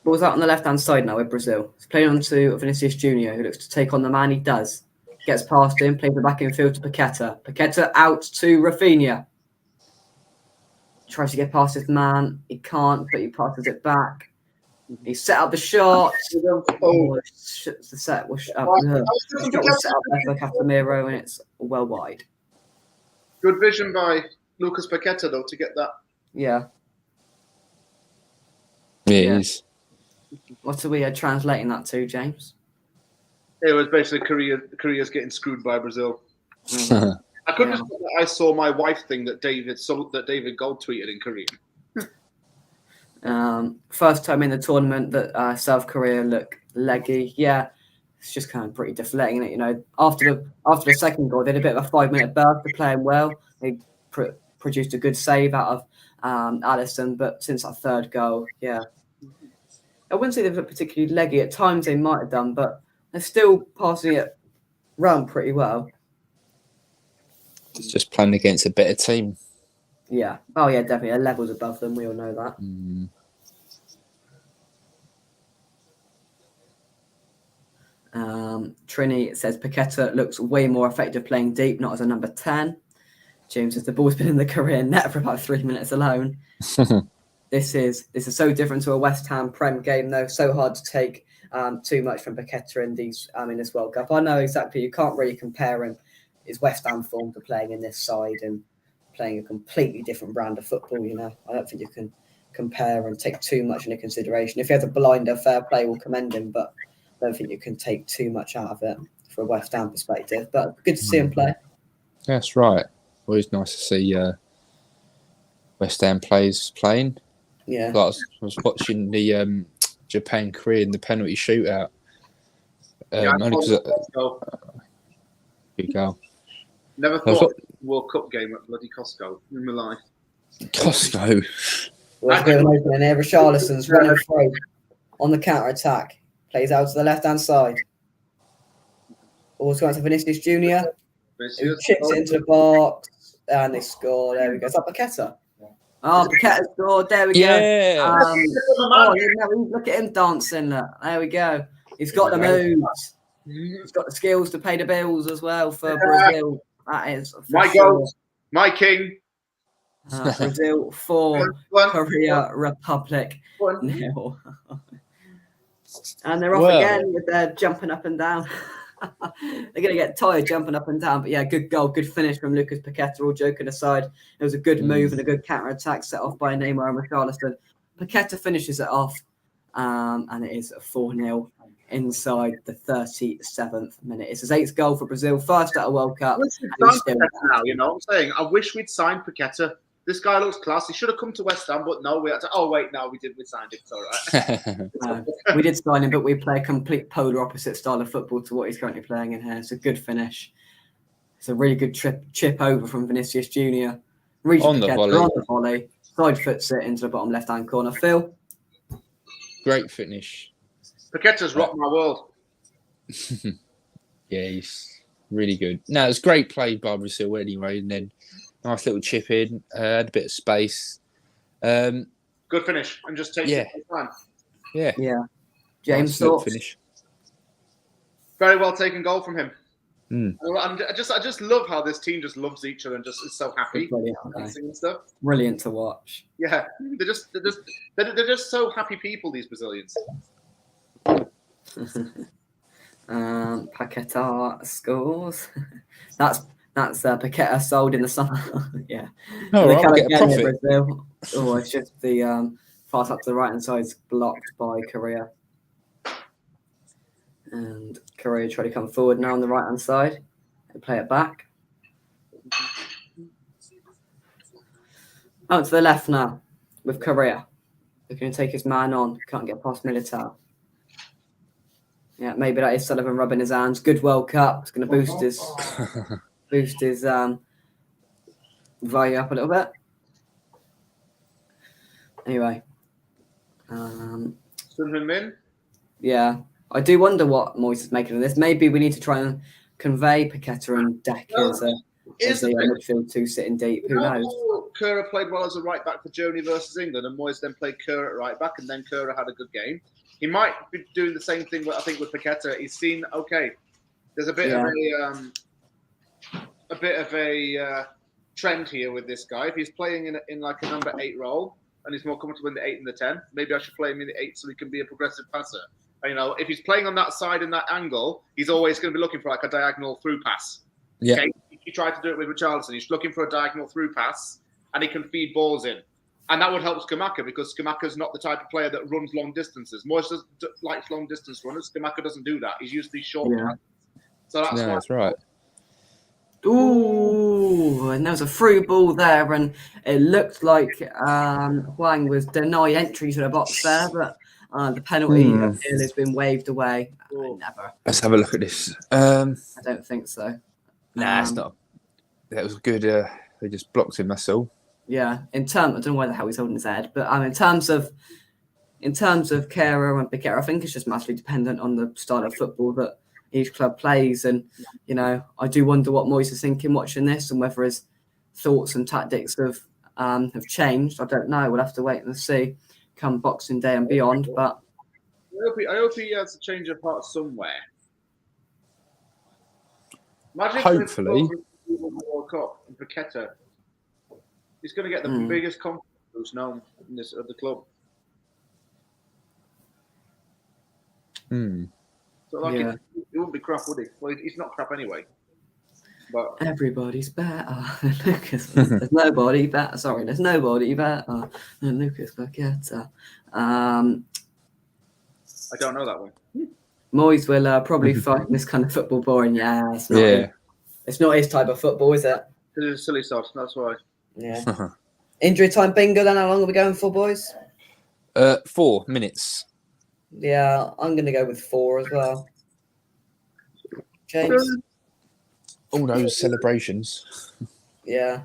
Ball's out on the left-hand side now with Brazil. He's playing on to Vinicius Junior, who looks to take on the man. He does. Gets past him, plays the back infield to Paqueta. Paqueta out to Rafinha. Tries to get past his man. He can't, but he passes it back. He set up the shot. The set was set up there for Casemiro, and it's well wide. Good vision by Lucas Paqueta, though, to get that. Yeah. It is. What are we translating that to, James? It was basically Korea's getting screwed by Brazil. I couldn't just say I saw my wife thing that David Gold tweeted in Korean. First time in the tournament that South Korea look leggy. Yeah, it's just kind of pretty deflating, isn't it? You know, after the second goal, they had a bit of a 5-minute burst. They're playing well. They produced a good save out of Allison, but since that third goal, yeah. I wouldn't say they've looked particularly leggy. At times they might have done, but they're still passing it round pretty well. It's just playing against a better team. Yeah. Oh, yeah, definitely. They're levels above them. We all know that. Trini says Paqueta looks way more effective playing deep, not as a number 10. James says the ball's been in the Korean net for about 3 minutes alone. This is so different to a West Ham Prem game, though. So hard to take too much from Paqueta in this World Cup. I know exactly. You can't really compare him, his West Ham form, to playing in this side and playing a completely different brand of football. You know, I don't think you can compare and take too much into consideration. If he has a blinder, fair play, we'll commend him, but I don't think you can take too much out of it for a West Ham perspective. But good to see him play. That's right. Always nice to see West Ham players playing. Yeah. Like I was watching the Japan-Korea in the penalty shootout. Good goal. Never thought World Cup game at bloody Costco in my life. Costco. Well, a bit of an opening here. Richarlison's running through on the counter attack. Plays out to the left hand side. Ball's going to Vinicius Junior. Who chips it into the box and they score. There we go. Is that Paqueta? Oh, Paqueta scored. There we Yeah. go. Look at him dancing. Look. There we go. He's got the moves. He's got the skills to pay the bills as well for Brazil. That is my goat, my king. Brazil 4, Korea Republic 0. And they're off again with their jumping up and down. They're going to get tired jumping up and down. But yeah, good goal, good finish from Lucas Paqueta. All joking aside, it was a good move and a good counter-attack set off by Neymar and Richarlison. Paqueta finishes it off, and it is a 4-0 inside the 37th minute. It's his 8th goal for Brazil, first at a World Cup. Now, you know what I'm saying? I wish we'd signed Paqueta. This guy looks class. He should have come to West Ham, but no, we had to. Oh wait, no, we did. We signed him. It's all right. We did sign him, but we play a complete polar opposite style of football to what he's currently playing in here. It's a good finish. It's a really good chip over from Vinicius Junior. On the volley, side foots it into the bottom left hand corner. Phil, great finish. Paqueta's rocked my world. Yeah, he's really good. No, it was great play by Brazil anyway, and then nice little chip in, had a bit of space. Good finish, and just take it time. Yeah. James, nice finish. Very well taken goal from him. I just love how this team just loves each other and just is so happy and stuff. Brilliant to watch. Yeah, they're just so happy people. These Brazilians. Paqueta scores. That's Paqueta sold in the summer. Yeah. Oh, right, we'll get a profit. Brazil. Oh, it's just the pass up to the right hand side is blocked by Korea. And Korea try to come forward now on the right hand side and play it back. Out to the left now with Korea. They're going to take his man on. Can't get past Militao. Yeah, maybe that is Sullivan rubbing his hands. Good World Cup. It's going to boost his value up a little bit. Anyway. Min? Yeah. I do wonder what Moyes is making of this. Maybe we need to try and convey Paqueta and Deck as a midfield two sitting deep. Who knows? Kerr played well as a right back for Germany versus England, and Moyes then played Kerr at right back, and then Kerr had a good game. He might be doing the same thing, I think, with Paqueta. He's seen, there's a bit of a trend here with this guy. If he's playing in like a number 8 role, and he's more comfortable in the 8 and the 10, maybe I should play him in the 8 so he can be a progressive passer. You know, if he's playing on that side in that angle, he's always going to be looking for like a diagonal through pass. Yeah. Okay? He tried to do it with Richarlison. He's looking for a diagonal through pass, and he can feed balls in. And that would help Skamaka, because Skamaka's not the type of player that runs long distances. Moyes likes long distance runners. Skamaka doesn't do that. He's usually short. Yeah. So that's right. Ooh, and there was a through ball there, and it looked like Huang was denied entry to the box there, but the penalty appeal has been waved away. Never. Let's have a look at this. I don't think so. Nah, it's not. That was good. They just blocked him. That's all. Yeah. I don't know why the hell he's holding his head, but in terms of Kehrer and Paqueta, I think it's just massively dependent on the style of football that each club plays, and I do wonder what Moyes is thinking watching this, and whether his thoughts and tactics have changed. I don't know. We'll have to wait and see come Boxing Day and beyond. But I hope he has a change of heart somewhere. Imagine hopefully, World Cup and Paqueta, he's going to get the biggest confidence boost known in this of the club. So he wouldn't be crap, would he? Well, he's not crap anyway. But everybody's better than Lucas. There's nobody better. Sorry, there's nobody better than Lucas Paqueta. I don't know that one. Moyes will probably find this kind of football boring. Yeah, it's not his type of football, is it? It's silly stuff. That's why. Yeah. Injury time bingo. Then how long are we going for, boys? 4 minutes. Yeah, I'm going to go with 4 as well. James? All those celebrations. Yeah.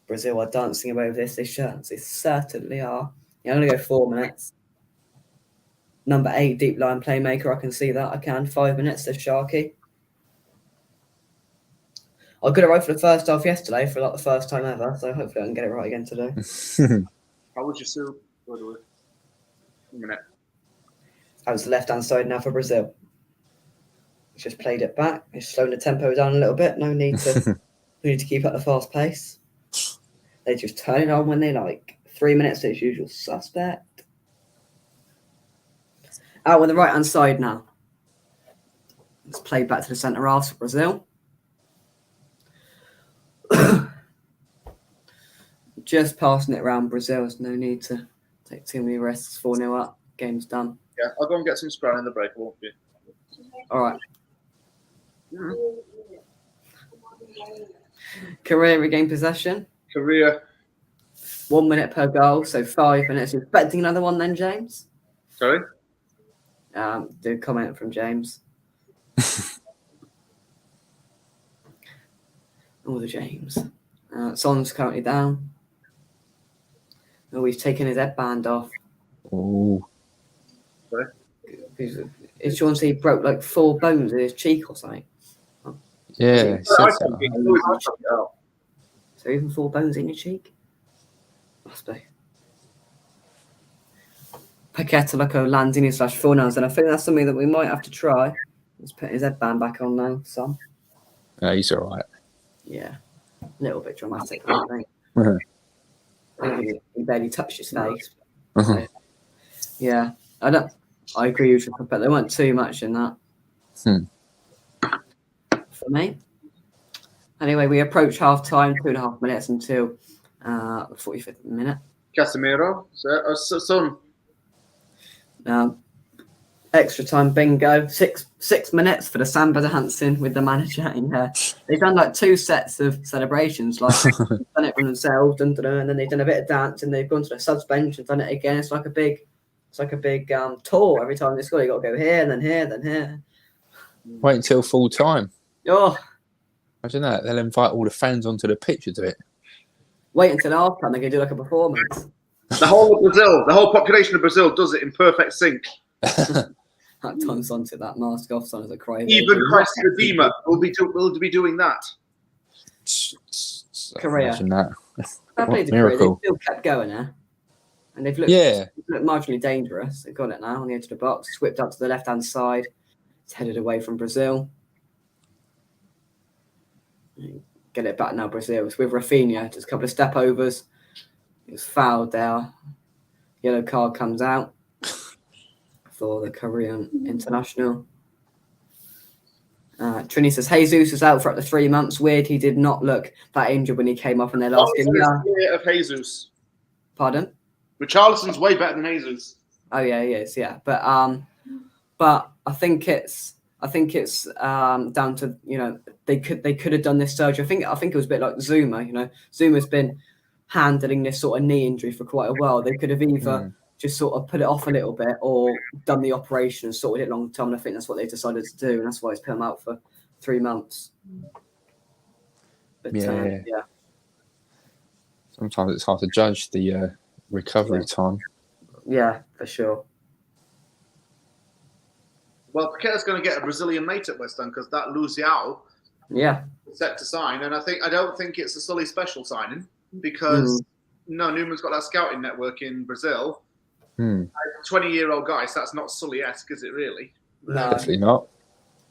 Brazil are dancing away with this. They certainly are. Yeah, I'm going to go 4 minutes. Number 8, deep line playmaker. I can see that. I can. 5 minutes, says Sharky. I got it right for the first half yesterday for like the first time ever, so hopefully I can get it right again today. How was your soup? By the way, 1 minute. That was the left-hand side now for Brazil. Just played it back. Just slowing the tempo down a little bit. No need to keep up the fast pace. They just turn it on when they like. 3 minutes as usual. Suspect. Out on the right-hand side now. Let's play back to the centre half for Brazil. Just passing it around Brazil. There's no need to take too many risks. 4-0 up. Game's done. Yeah, I'll go and get some scran in the break. I won't be. All right. Korea regain possession. Korea. 1 minute per goal, so 5 minutes. You're expecting another one then, James? Sorry? Do comment from James. Oh, the James. Son's currently down. Oh, he's taken his headband off. Oh. Sorry? It's Sean he broke like 4 bones in his cheek or something. Yeah. So even 4 bones in your cheek? Must be. Paqueta lands in his /4 and I think that's something that we might have to try. Let's put his headband back on now, son. Yeah, he's all right. Yeah. A little bit dramatic, I think. I think he barely touched his face. So, yeah. I agree with you, but there weren't too much in that. For me. Anyway, we approach half time, 2.5 minutes until the 45th minute. Casemiro. Son. Extra time bingo. 6 minutes for the Samba de Hansen with the manager in there. They've done like 2 sets of celebrations, like done it for themselves, and then they've done a bit of dance, and they've gone to the subs bench and done it again. It's like a big tour. Every time they score, you got to go here, then here, then here. Wait until full time. Oh, Imagine that. They'll invite all the fans onto the pitch to do it. wait until half time. They're going to do like a performance. The whole of Brazil, the whole population of Brazil does it in perfect sync. That tongue's onto that mask off son as a cry. Even Christ Redeemer will be doing that. Korea. Imagine that. That played a Miracle. They still kept going there. And they've looked marginally dangerous. They've got it now on the edge of the box. It's whipped up to the left-hand side. It's headed away from Brazil. Get it back now, Brazil. It's with Rafinha. Just a couple of step overs. He was fouled there. Yellow card comes out for the Korean international. Trini says, Jesus is out for up to 3 months. Weird, he did not look that injured when he came off in their last game. Yeah, of Jesus. Pardon? Richarlison's way better than Jesus. Oh yeah, he is. Yeah, but I think it's down to they could have done this surgery. I think it was a bit like Zuma. Zuma's been handling this sort of knee injury for quite a while. They could have either just sort of put it off a little bit or done the operation and sorted it long term. And I think that's what they decided to do, and that's why it's put him out for 3 months. But, yeah. Sometimes it's hard to judge the recovery time. Yeah, for sure. Well, Paqueta's going to get a Brazilian mate at West Ham because that Luziao is set to sign, and I don't think it's a Sully special signing because Newman's got that scouting network in Brazil. 20-year-old guy, so that's not Sully-esque, is it really? No, definitely not.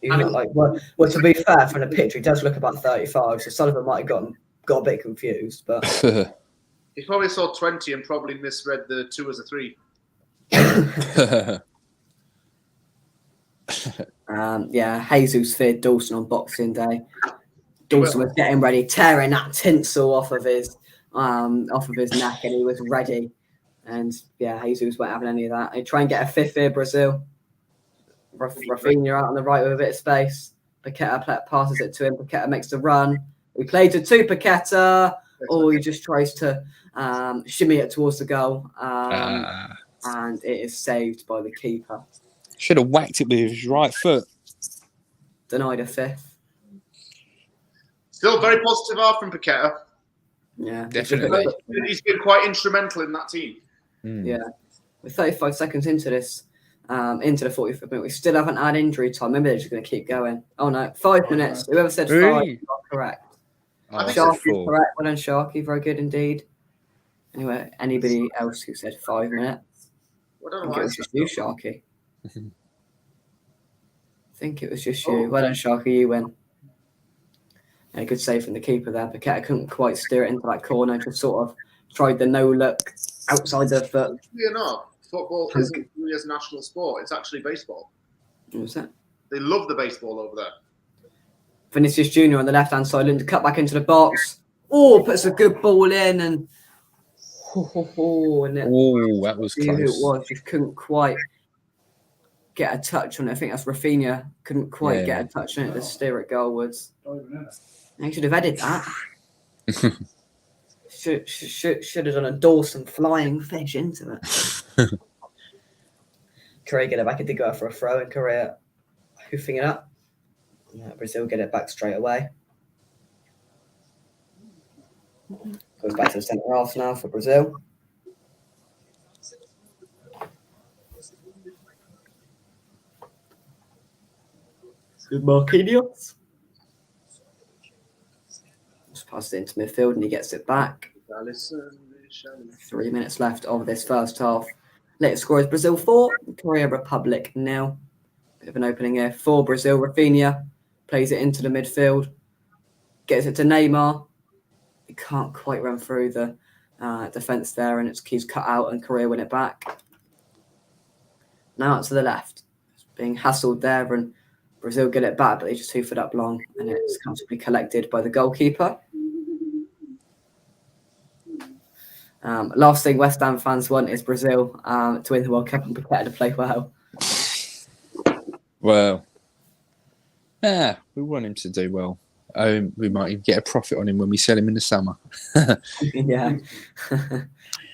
Well, to be fair, from the picture, he does look about 35, so Sullivan might have got a bit confused, but he probably saw 20 and probably misread the 2 as a 3. Jesus feared Dawson on Boxing Day. Dawson was getting ready, tearing that tinsel off of his neck, and he was ready. And Jesus won't have any of that. They try and get a 5th here, Brazil. Rafinha out on the right with a bit of space. Paqueta passes it to him. Paqueta makes the run. We played it to Paqueta. He just tries to shimmy it towards the goal. And it is saved by the keeper. Should have whacked it with his right foot. Denied a 5th. Still very positive half from Paqueta. Yeah, Definitely. He's been quite instrumental in that team. Yeah, we're 35 seconds into this, into the 45th minute. We still haven't had injury time. Maybe they're just going to keep going. Oh no, 5 minutes. Whoever said 5, Really? you are correct. Oh, I said Sharky's 4. correct. Well done, Sharky. Very good indeed. Anyway, anybody else who said 5 minutes? I don't I know think why it was just you, Sharky. I think it was just you. Well done, Sharky. You win. A good save from the keeper there. Paqueta couldn't quite steer it into that corner. Just sort of tried the no look outside the foot. Interestingly enough, football isn't Korea's national sport. It's actually baseball. What was that? They love the baseball over there. Vinicius Junior on the left hand side, to cut back into the box. Oh, puts a good ball in, and that was who it close. was, just couldn't quite get a touch on it. I think that's Rafinha. Couldn't quite get a touch on it to steer it goalwards. He should have headed that. should have done a Dawson flying fish into it. Korea get it back. It did go for a throw, and Korea hoofing it up. Brazil get it back straight away. Goes back to the centre half now for Brazil. Good Marquinhos. Just passes it into midfield and he gets it back. 3 minutes left of this first half. Latest score is Brazil 4, Korea Republic 0. Bit of an opening here for Brazil. Rafinha plays it into the midfield. Gets it to Neymar. He can't quite run through the defence there, and he's cut out, and Korea win it back. Now out to the left. It's being hassled there, and Brazil get it back, but they just hoof it up long, and it's comfortably collected by the goalkeeper. Last thing West Ham fans want is Brazil to win the World Cup and prepare to play well. Well, yeah, we want him to do well. We might even get a profit on him when we sell him in the summer. Yeah.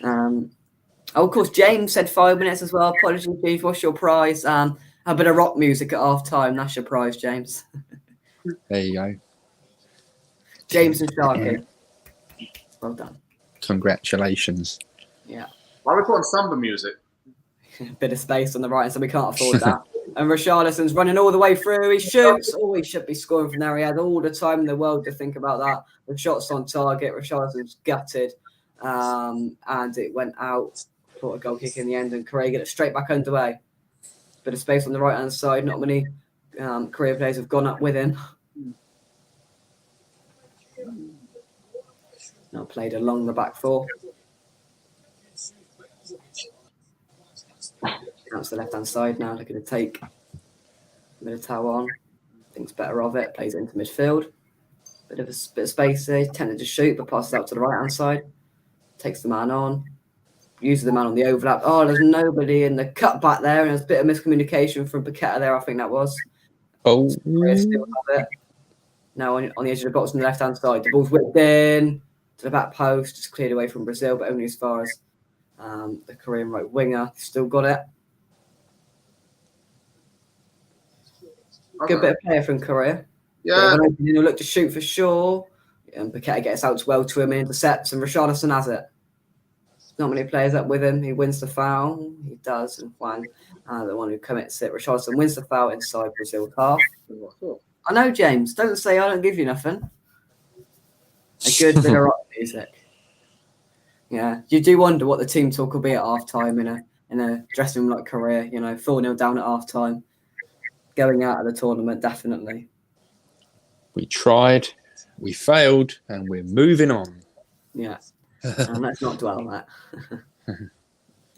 Of course, James said 5 minutes as well. Apologies, James. What's your prize? A bit of rock music at half time. That's your prize, James. There you go. James and Sharky. Well done. Congratulations. Yeah. Why are we putting samba music? Bit of space on the right, so we can't afford that. And Richarlison's running all the way through. He shoots. Oh, he should be scoring from there. He had all the time in the world to think about that. The shot's on target. Richarlison's gutted. And it went out. Caught a goal kick in the end, and Korea get it straight back underway. Bit of space on the right-hand side. Not many Korea players have gone up with him. Now played along the back four. That's the left-hand side now, looking to take Militao on. Thinks better of it. Plays it into midfield. Bit of space there. Tended to shoot, but passes out to the right-hand side. Takes the man on. Uses the man on the overlap. Oh, there's nobody in the cutback there, and there's a bit of miscommunication from Paqueta there. I think that was. Oh, Still have it. Now on the edge of the box on the left-hand side, the ball's whipped in to the back post. It's cleared away from Brazil, but only as far as the Korean right winger. Still got it. Good bit of player from Korea. Yeah. He'll look to shoot for sure. And Paqueta gets out well to him and intercepts, and Richarlison has it. Not many players up with him. He wins the foul. He does, and Juan, the one who commits it. Richarlison wins the foul inside Brazil's half. I know, James. Don't say I don't give you nothing. A good bit of rock music. Yeah, you do wonder what the team talk will be at half time in a dressing room like Korea. 4-0 down at half time. Going out of the tournament, definitely. we tried, we failed, and we're moving on. Yeah. Let's not dwell on that.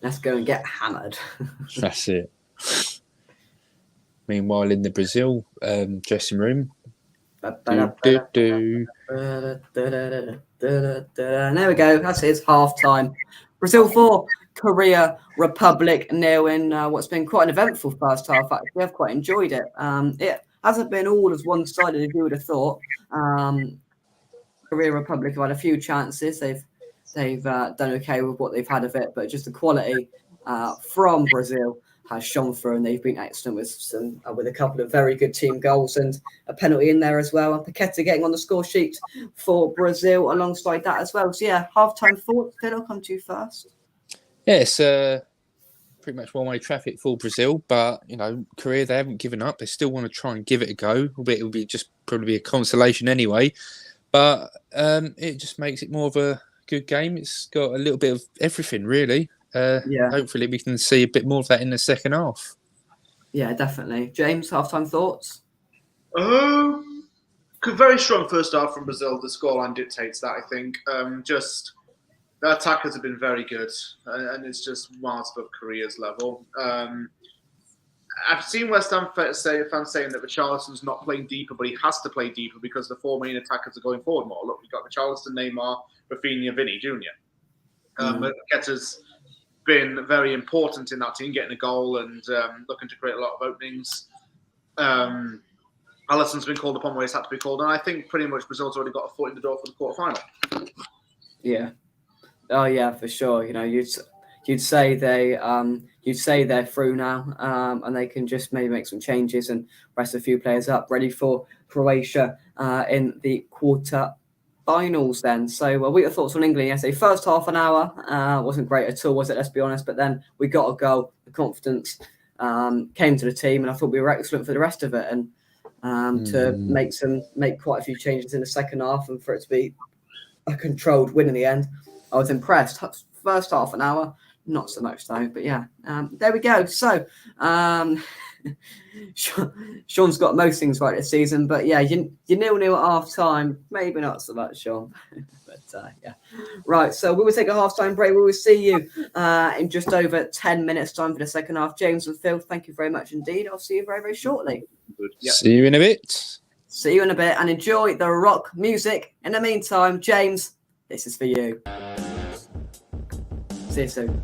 Let's go and get hammered. That's it. Meanwhile, in the Brazil dressing room. And there we go. That's it. It's half time. Brazil 4, Korea Republic 0 in what's been quite an eventful first half. Actually, I've quite enjoyed it. It hasn't been all as one-sided as you would have thought. Korea Republic have had a few chances. They've done okay with what they've had of it, but just the quality from Brazil has shone through, and they've been excellent with a couple of very good team goals and a penalty in there as well. And Paqueta getting on the score sheet for Brazil alongside that as well. So yeah, half-time thoughts. Phil, I'll come to you first. Yeah, it's pretty much one-way traffic for Brazil, but Korea, they haven't given up. They still want to try and give it a go. Albeit it'll be just probably a consolation anyway. But it just makes it more of a good game. It's got a little bit of everything, really. Hopefully we can see a bit more of that in the second half. Yeah, definitely. James, half-time thoughts? Very strong first half from Brazil. The scoreline dictates that, I think. Just the attackers have been very good, and it's just miles above Korea's level. I've seen West Ham fans saying that Richarlison's not playing deeper, but he has to play deeper because the four main attackers are going forward more. Look, we've got Richarlison, Neymar, Rafinha, Vinny Jr. Paqueta's been very important in that team, getting a goal and looking to create a lot of openings. Alisson's been called upon where he's had to be called, and I think pretty much Brazil's already got a foot in the door for the quarterfinal. Yeah. Oh yeah, for sure. You'd say they're through now, and they can just maybe make some changes and rest a few players up, ready for Croatia in the quarter-finals. Then, so what are your thoughts on England yesterday? First half an hour wasn't great at all, was it? Let's be honest. But then we got a goal. The confidence came to the team, and I thought we were excellent for the rest of it. And to make quite a few changes in the second half, and for it to be a controlled win in the end, I was impressed. First half an hour, not so much though, but yeah, there we go. So Sean's got most things right this season, but yeah, you 0-0 at half time, maybe not so much, Sean. But yeah, right. So we will take a half-time break. We will see you in just over 10 minutes time for the second half. James and Phil, thank you very much indeed. I'll see you very, very shortly. Yep. See you in a bit. See you in a bit, and enjoy the rock music. In the meantime, James, this is for you. See you soon.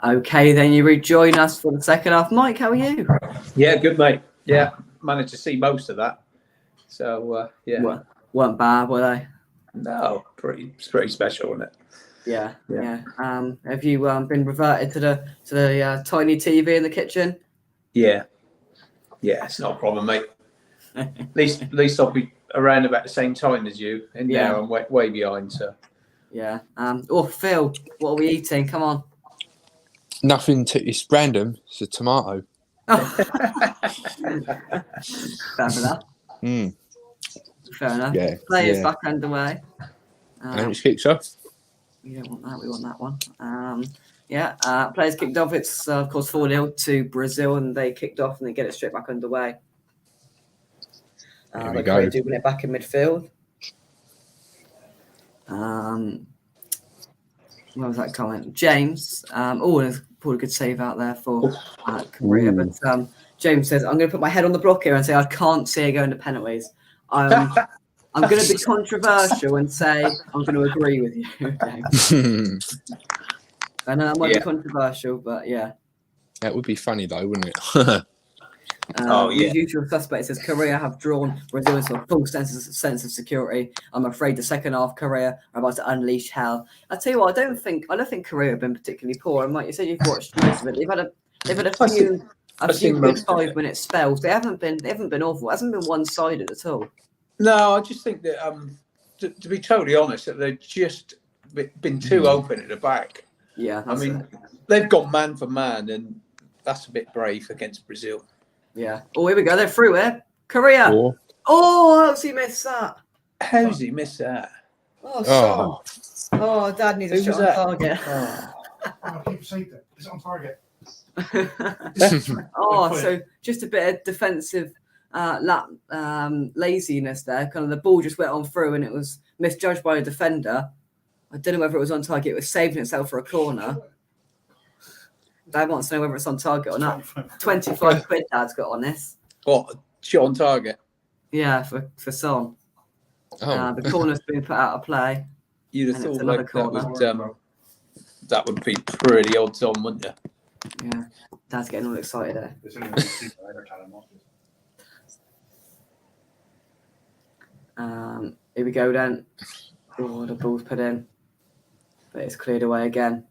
Okay, then you rejoin us for the second half. Mike, how are you? Yeah, good, mate. Yeah, managed to see most of that. So, yeah. Well, weren't bad, were they? No, it's pretty special, isn't it? Yeah. Have you been reverted to the tiny TV in the kitchen? Yeah, it's not a problem, mate. At least I'll be around about the same time as you. And now I'm way behind, so. Yeah. Phil, what are we eating? Come on. Nothing. It's random. It's a tomato. Fair enough. Fair enough. Yeah. Players back underway. And it kicks off. We don't want that. We want that one. Players kicked off. It's of course 4-0 to Brazil, and they kicked off and they get it straight back underway. There we go. Do win it back in midfield. What was that comment? James. There's probably a good save out there for Korea. But James says, I'm going to put my head on the block here and say I can't see it going to penalties. I'm going to be controversial and say I'm going to agree with you, James. I know that might be controversial, but yeah. That would be funny though, wouldn't it? The usual suspect says Korea have drawn Brazil into a full sense of security. I'm afraid the second half Korea are about to unleash hell. I tell you what, I don't think Korea have been particularly poor. And like you said, you've watched most of it. They've had a few good 5-minute spells. They haven't been awful. It hasn't been one-sided at all. No, I just think that to be totally honest, that they've just been too open at the back. Yeah, I mean, they've gone man for man, and that's a bit brave against Brazil. Yeah. Oh, here we go. They're through here. Korea. How's he missed that? How's he missed that? Oh, Dad needs a shot on target. Keep saved it. It's on target. So just a bit of defensive laziness there. Kind of the ball just went on through and it was misjudged by a defender. I don't know whether it was on target. It was saving itself for a corner. Dad wants to know whether it's on target or not. 25 quid Dad's got on this. What? Shot on target? Yeah, for Son. The corner's been put out of play. You'd have thought that would be pretty odds on, wouldn't you? Yeah. Dad's getting all excited there. Here we go then. Oh, the ball's put in. But it's cleared away again.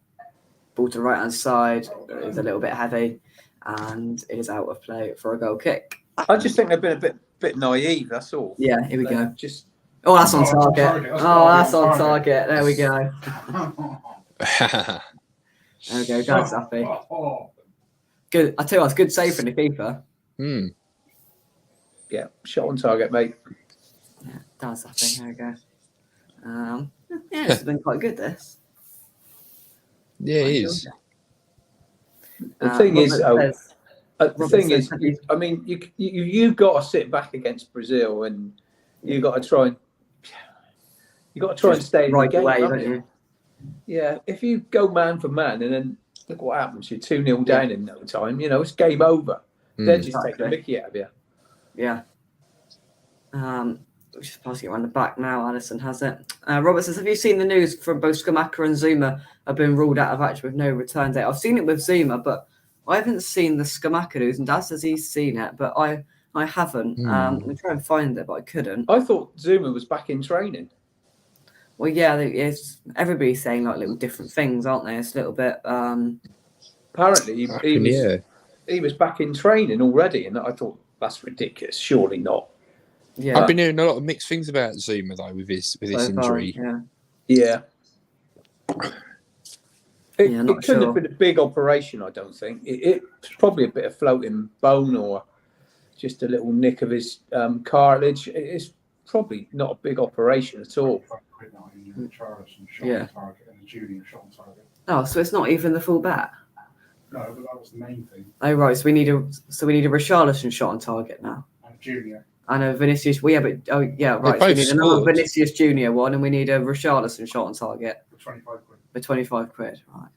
Ball to the right-hand side. It's a little bit heavy. And it is out of play for a goal kick. I just think they've been a bit naive, that's all. Yeah, here we go. Oh, that's on target. That's on target. There we go. There we go. Dad's happy. Good. I tell you what, it's good save from the keeper. Yeah, shot on target, mate. Yeah, Dad's happy. There we go. It's been quite good, this. Yeah, it is. The thing is, I mean, you got to sit back against Brazil, and you got to try and stay in the game, don't you? Yeah, if you go man for man, and then look what happens, you're 2-0 down in no time. You know, it's game over. They're just taking the mickey out of you. Yeah. Just passing it around the back now. Alison has it. Robert says, have you seen the news from both Skamaka and Zuma have been ruled out of action with no return date? I've seen it with Zuma, but I haven't seen the Skamaka news, and Dad says he's seen it, but I haven't. I'm trying to find it, but I couldn't. I thought Zuma was back in training. Well, yeah, everybody's saying like little different things, aren't they? It's a little bit. Apparently, he was back in training already, and I thought that's ridiculous. Surely not. Yeah, I've been hearing a lot of mixed things about Zuma though with his injury. Yeah. It couldn't sure. have been a big operation, I don't think. It's probably a bit of floating bone or just a little nick of his cartilage. It's probably not a big operation at all. Yeah. Oh, so it's not even the full bat? No, but that was the main thing. Oh, right. So we need a Richarlison shot on target now. And Junior. I know Vinicius. We need another Vinicius Junior one, and we need a Richarlison shot on target. For 25 quid. For 25 quid, right.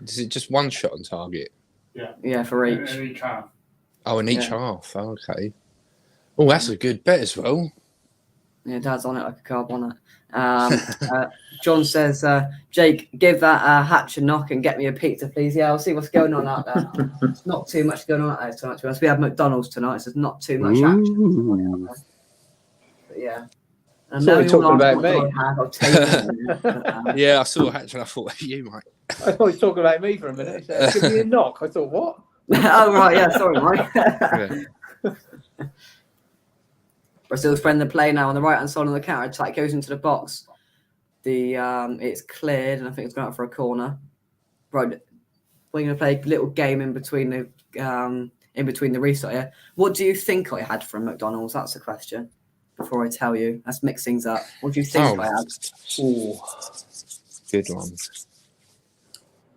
Is it just one shot on target? Yeah. Yeah, for each. And each half. Oh, in each half. Oh, okay. Oh, that's a good bet as well. Yeah, Dad's on it like a carb on it. John says, Jake, give that Hatch a knock and get me a pizza, please. Yeah, I'll see what's going on out there. There's not too much going on out there tonight, to be honest. We have McDonald's tonight, so there's not too much action. But yeah. And So you're talking about me. Yeah, I saw Hatch and I thought, you, mate. I thought he was talking about me for a minute. He said, give me a knock. I thought, what? Oh, right, yeah, sorry, Mike. Brazil's friend the play now on the right hand side of the counter attack goes into the box. It's cleared and I think it's going out for a corner. Right, we're going to play a little game in between the restart here. What do you think I had from McDonald's? That's the question. Before I tell you, let's mix things up. What do you think I had? Ooh. Good one.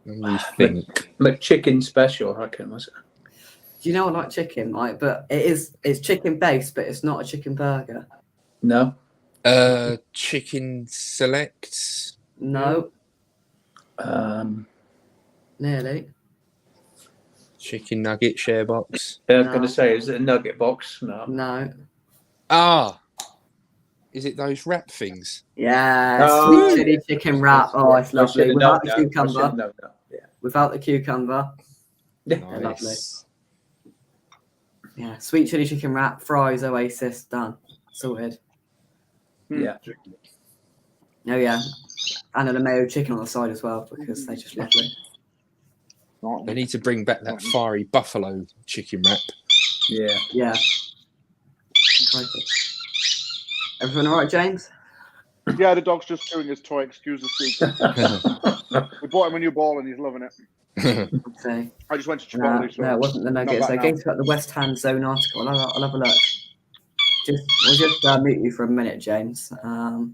Let me think. McChicken special, I reckon, was it? Do you know I like chicken, Mike? But it's chicken based, but it's not a chicken burger. No. Chicken select. No. Nearly. Chicken nugget share box. I was going to say, is it a nugget box? No. No. Ah. Is it those wrap things? Yeah, Oh, sweet chili chicken wrap. Oh, it's lovely. Without the I cucumber. should have known that. Yeah. Without the cucumber. They're lovely. Nice. Yeah, sweet chili chicken wrap, fries, Oasis, done. Sorted. Yeah. Oh, yeah. And a mayo chicken on the side as well because they're just lovely. They need to bring back that fiery buffalo chicken wrap. Yeah. Yeah. Everyone all right, James? Yeah, the dog's just chewing his toy. Excuse the speak. We bought him a new ball and he's loving it. Okay. I just went to Chipotle. No, it wasn't the Nuggets. I gave you the West Ham Zone article. I'll have a look. We'll just mute you for a minute, James. Yeah,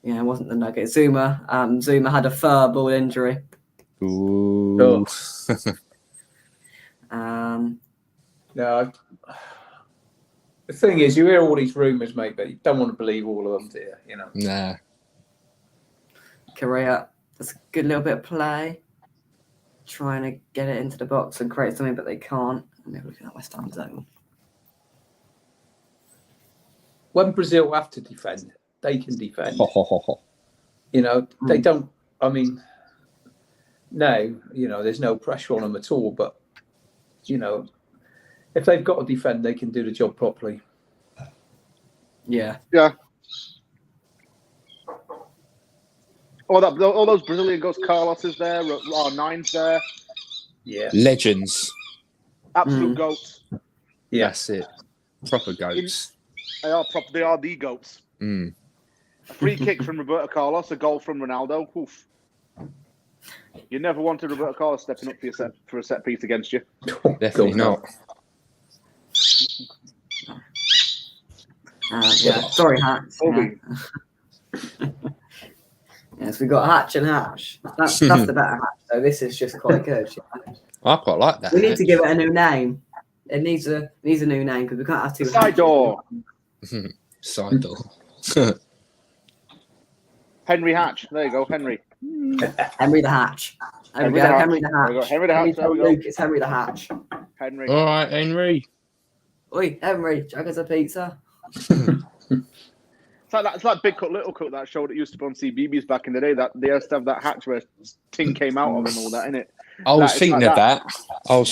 it wasn't the Nuggets. Zuma had a fur ball injury. Ooh. No. The thing is, you hear all these rumours, mate, but you don't want to believe all of them, do you? You know. Nah. Korea, that's a good little bit of play. Trying to get it into the box and create something, but they can't. And they're looking at West Ham Zone. When Brazil have to defend, they can defend. You know, they don't. I mean, no, you know, there's no pressure on them at all. But you know, if they've got to defend, they can do the job properly. Yeah. Yeah. All those Brazilian goats. Carlos is there. R9's there. Yeah. Legends. Absolute goats. Yeah. That's it. Proper goats. They are proper. They are the goats. Mm. A free kick from Roberto Carlos, a goal from Ronaldo. Oof. You never wanted Roberto Carlos stepping up for a set piece against you. Definitely not. Yeah. Sorry, Hatch. Yes, we got Hatch and Hatch. That's the better Hatch. So this is just quite good. I quite like that. We need to give it a new name. It needs a new name because we can't have two. Side door. Side door. Henry Hatch. There you go, Henry. Henry the Hatch. There we go. Henry the Hatch. Henry the Hatch. There we go. Luke, it's Henry the Hatch. Henry. All right, Henry. Oi, Henry, check us a pizza. It's like Big Cut, Little Cut, that show that used to be on CBeebies back in the day. That they used to have that hatch where tin came out of and all that, innit? I was thinking of that. Oh,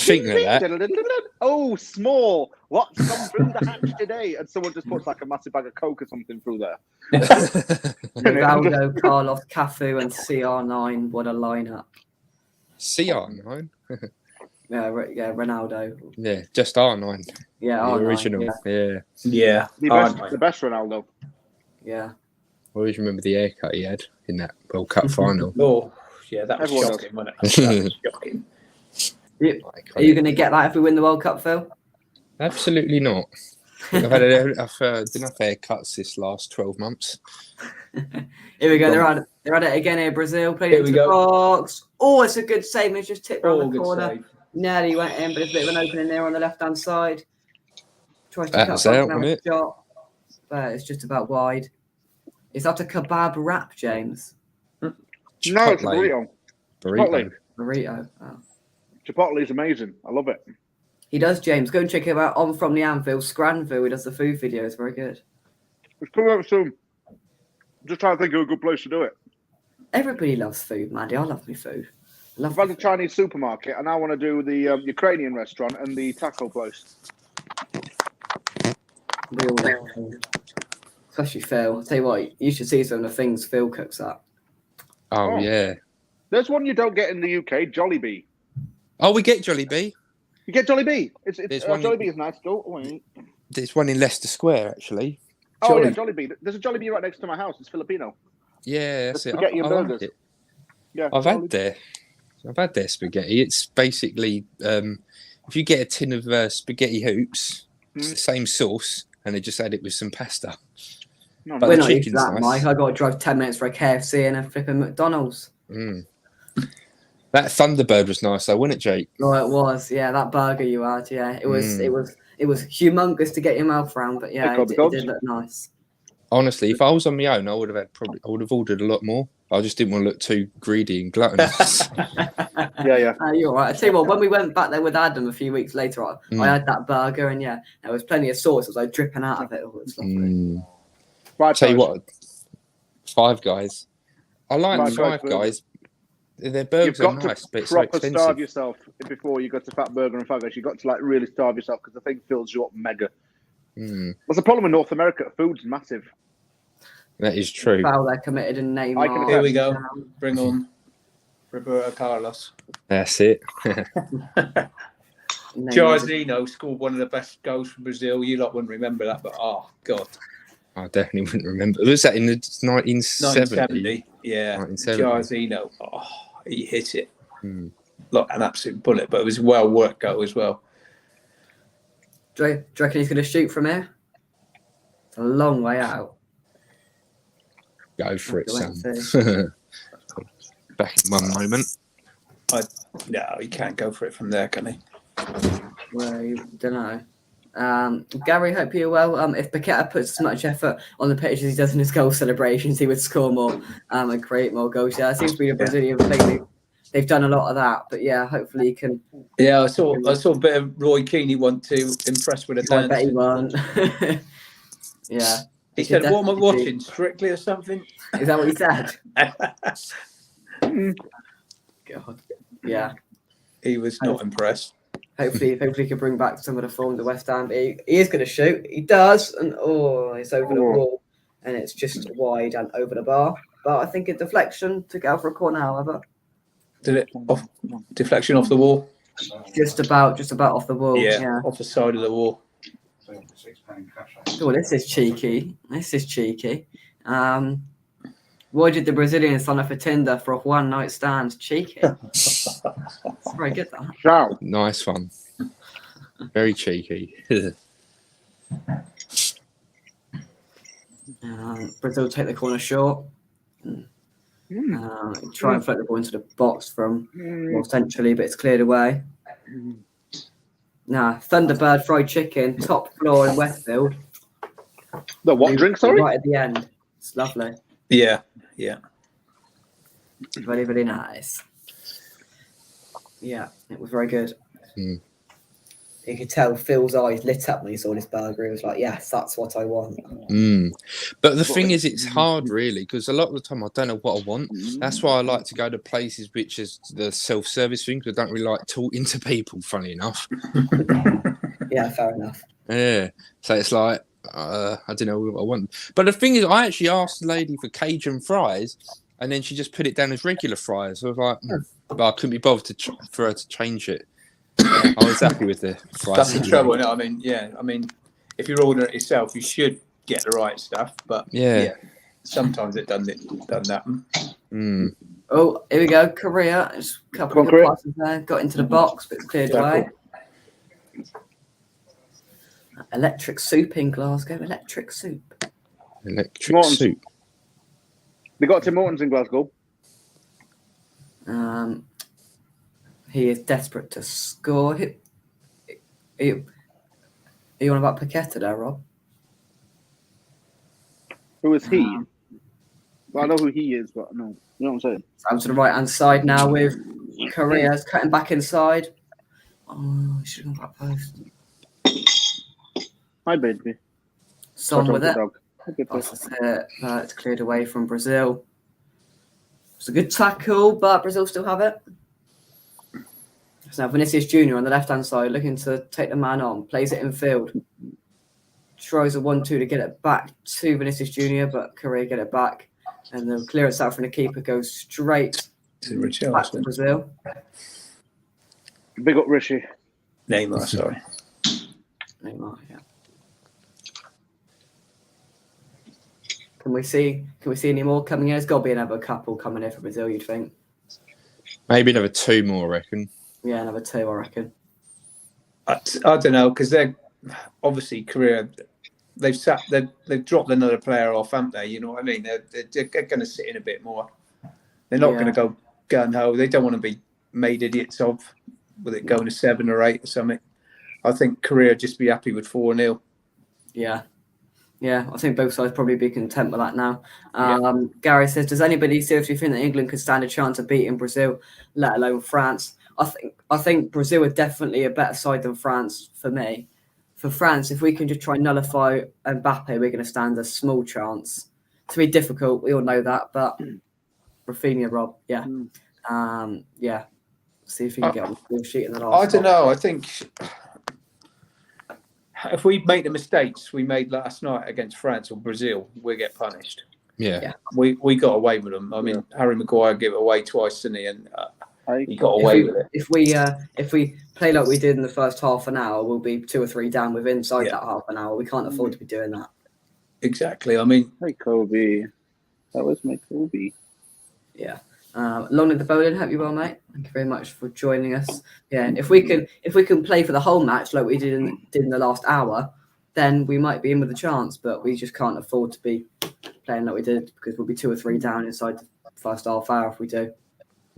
small. What's come through the hatch today? And someone just puts like a massive bag of Coke or something through there. Ronaldo, Carlos, Cafu, and CR9. What a lineup. CR9? Yeah, Ronaldo. Yeah, just R9. Yeah, the R9, original. Yeah. The best Ronaldo. Yeah. I always remember the haircut he had in that World Cup final. Oh, yeah, that was Everyone shocking, wasn't it? That was shocking. Are you going to get that if we win the World Cup, Phil? Absolutely not. I've had enough haircuts this last 12 months. Here we go. They're at it again here. Brazil played into the box. Oh, it's a good save. It's just tipped around the corner. Save. Nearly went in, but there's a bit of an opening there on the left-hand side. Tries to cut was out, wasn't it? shot, but it's just about wide. Is that a kebab wrap, James? No, it's a burrito. Burrito. Oh. Chipotle is amazing. I love it. He does, James. Go and check him out on From the Anvil, Scranville. He does the food videos. Very good. It's coming up soon. Just trying to think of a good place to do it. Everybody loves food, Maddie. I love my food. I've had the Chinese supermarket, and I want to do the Ukrainian restaurant and the taco place. We all love food. Especially Phil. I'll tell you what, you should see some of the things Phil cooks up. Oh, yeah. There's one you don't get in the UK, Jollibee. Oh, we get Jollibee. You get Jollibee. It's one Jollibee is nice. Oh, wait. There's one in Leicester Square, actually. Oh, yeah, Jollibee. There's a Jollibee right next to my house. It's Filipino. Yeah, that's it. Spaghetti and I like burgers. it. Yeah, I've had their spaghetti. It's basically if you get a tin of spaghetti hoops, it's the same sauce, and they just add it with some pasta. No, We're the not used to chicken's that, nice. Mike. I got to drive 10 minutes for a KFC and a flipping McDonald's. That Thunderbird was nice, though, wasn't it, Jake? Oh, it was. Yeah, that burger you had. Yeah, it was. It was humongous to get your mouth around, but yeah, it did look nice. Honestly, if I was on my own, I would have ordered a lot more. I just didn't want to look too greedy and gluttonous. Yeah. You're all right. I tell you what, when we went back there with Adam a few weeks later, I had that burger, and yeah, there was plenty of sauce. It was like dripping out of it. It was lovely. Tell you what, Five Guys. I like Five Guys. Their burgers are nice, but it's so expensive. You've got to starve yourself before you go to Fat Burger and Five Guys. You've got to really starve yourself because the thing fills you up mega. What's the problem with North America? Food's massive. That is true. Wow, they're committed in name. Here we go. Bring on Roberto Carlos. That's it. Jairzinho scored one of the best goals for Brazil. You lot wouldn't remember that, but oh god, I definitely wouldn't remember. Was that in the 1970? Yeah, 1970. Jairzinho. Oh, he hit it. Like an absolute bullet, but it was a well worked goal as well. Do you reckon he's going to shoot from here? It's a long way out. Go for it, Sam. Back in one moment. No, he can't go for it from there, can he? Well, I don't know. Gary, hope you're well. If Paqueta puts as much effort on the pitch as he does in his goal celebrations, he would score more and create more goals. Yeah, it seems to be the Brazilian thing. They've done a lot of that, but yeah, hopefully he can. Yeah, I saw a bit of Roy Keane. He want to impress with a dance. I bet he won't. Yeah. He said, "What am I watching? Strictly or something?" Is that what he said? God. Yeah. He was not impressed. Hopefully he can bring back some of the form to West Ham. He is going to shoot. He does, and it's over the wall, and it's just wide and over the bar. But I think a deflection to go for a corner. However, did it off deflection off the wall? Just about off the wall. Yeah, off the side of the wall. Oh, this is cheeky. Why did the Brazilians sign up for Tinder for a one-night stand? Cheeky. It's very good, that. Ciao. Nice one. Very cheeky. Brazil take the corner short. Try and float the ball into the box from more centrally, but it's cleared away. Thunderbird fried chicken, top floor in Westfield. The what drink, sorry? Right at the end. It's lovely. Yeah. Very, very nice. Yeah, it was very good. You could tell Phil's eyes lit up when he saw this burger. He was like, yes, that's what I want. But the thing is, it's hard, really, because a lot of the time I don't know what I want. That's why I like to go to places which is the self-service thing, because I don't really like talking to people, funny enough. Yeah, fair enough. Yeah. So it's like, I don't know what I want. But the thing is, I actually asked the lady for Cajun fries, and then she just put it down as regular fries. So I was like, but I couldn't be bothered for her to change it. I was happy with the fries. That's the trouble, isn't it? I mean, if you're ordering it yourself, you should get the right stuff. But yeah sometimes it done that. Oh, here we go. Korea. Just a couple of good passes there. Got into the box, but it's cleared away. Electric soup in Glasgow. Electric soup. Soup. They got Tim Hortons in Glasgow. He is desperate to score. Are you on about Paqueta there, Rob? Who is he? Well, I know who he is, but no. You know what I'm saying? I'm to the right-hand side now with Korea's cutting back inside. Oh, he should have gone back post. Hi, baby. Son with it. Passes it. It's cleared away from Brazil. It's a good tackle, but Brazil still have it. So now Vinicius Junior on the left-hand side, looking to take the man on, plays it in field. Tries a 1-2 to get it back to Vinicius Junior, but Korea get it back. And the clearance out from the keeper goes straight back to Brazil. Big up Rishi. Neymar, sorry. Neymar, yeah. Can we see any more coming in? There's got to be another couple coming in for Brazil, you'd think. Maybe another 2 more, I reckon. Yeah, another 2, I reckon. I don't know, because they're obviously Korea. They've dropped another player off, haven't they? You know what I mean? They're going to sit in a bit more. They're not going to go gun ho. They don't want to be made idiots of with it going to 7 or 8 or something. I think Korea just be happy with 4-0. Yeah. Yeah, I think both sides probably be content with that now. Gary says, does anybody seriously think that England could stand a chance of beating Brazil, let alone France? I think Brazil are definitely a better side than France for me. For France, if we can just try and nullify Mbappe, we're going to stand a small chance. It's going to be difficult, we all know that, but Rafinha, Rob, yeah. See if we can get on the score sheet in the last. I don't know. I think if we make the mistakes we made last night against France or Brazil, we get punished. Yeah. We got away with them. I mean, Harry Maguire gave it away twice, didn't he? And he got away with it. If we play like we did in the first half an hour, we'll be 2 or 3 down within inside that half an hour. We can't afford to be doing that. Exactly. I mean, Hey, Kobe. That was my Kobe. Yeah. Long in the bowling, hope you well, mate. Thank you very much for joining us. Yeah, if we can play for the whole match like we did in the last hour, then we might be in with a chance. But we just can't afford to be playing like we did because we'll be 2 or 3 down inside the first half hour if we do.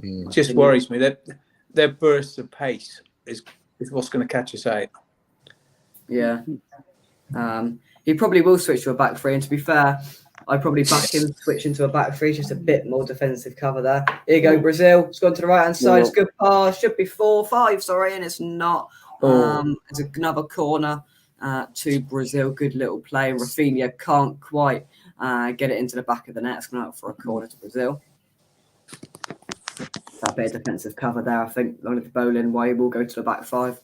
it just worries me that their burst of pace is what's going to catch us out. Yeah. He probably will switch to a back 3, and to be fair, I'd probably back him switch into a back 3, just a bit more defensive cover there. Here you go, Brazil. It's gone to the right-hand side. It's a good pass. Should be 4-5, sorry, and it's not. It's another corner to Brazil. Good little play. Rafinha can't quite get it into the back of the net. It's gone out for a corner to Brazil. That bit of defensive cover there, I think. Long the bowling way will go to the back 5.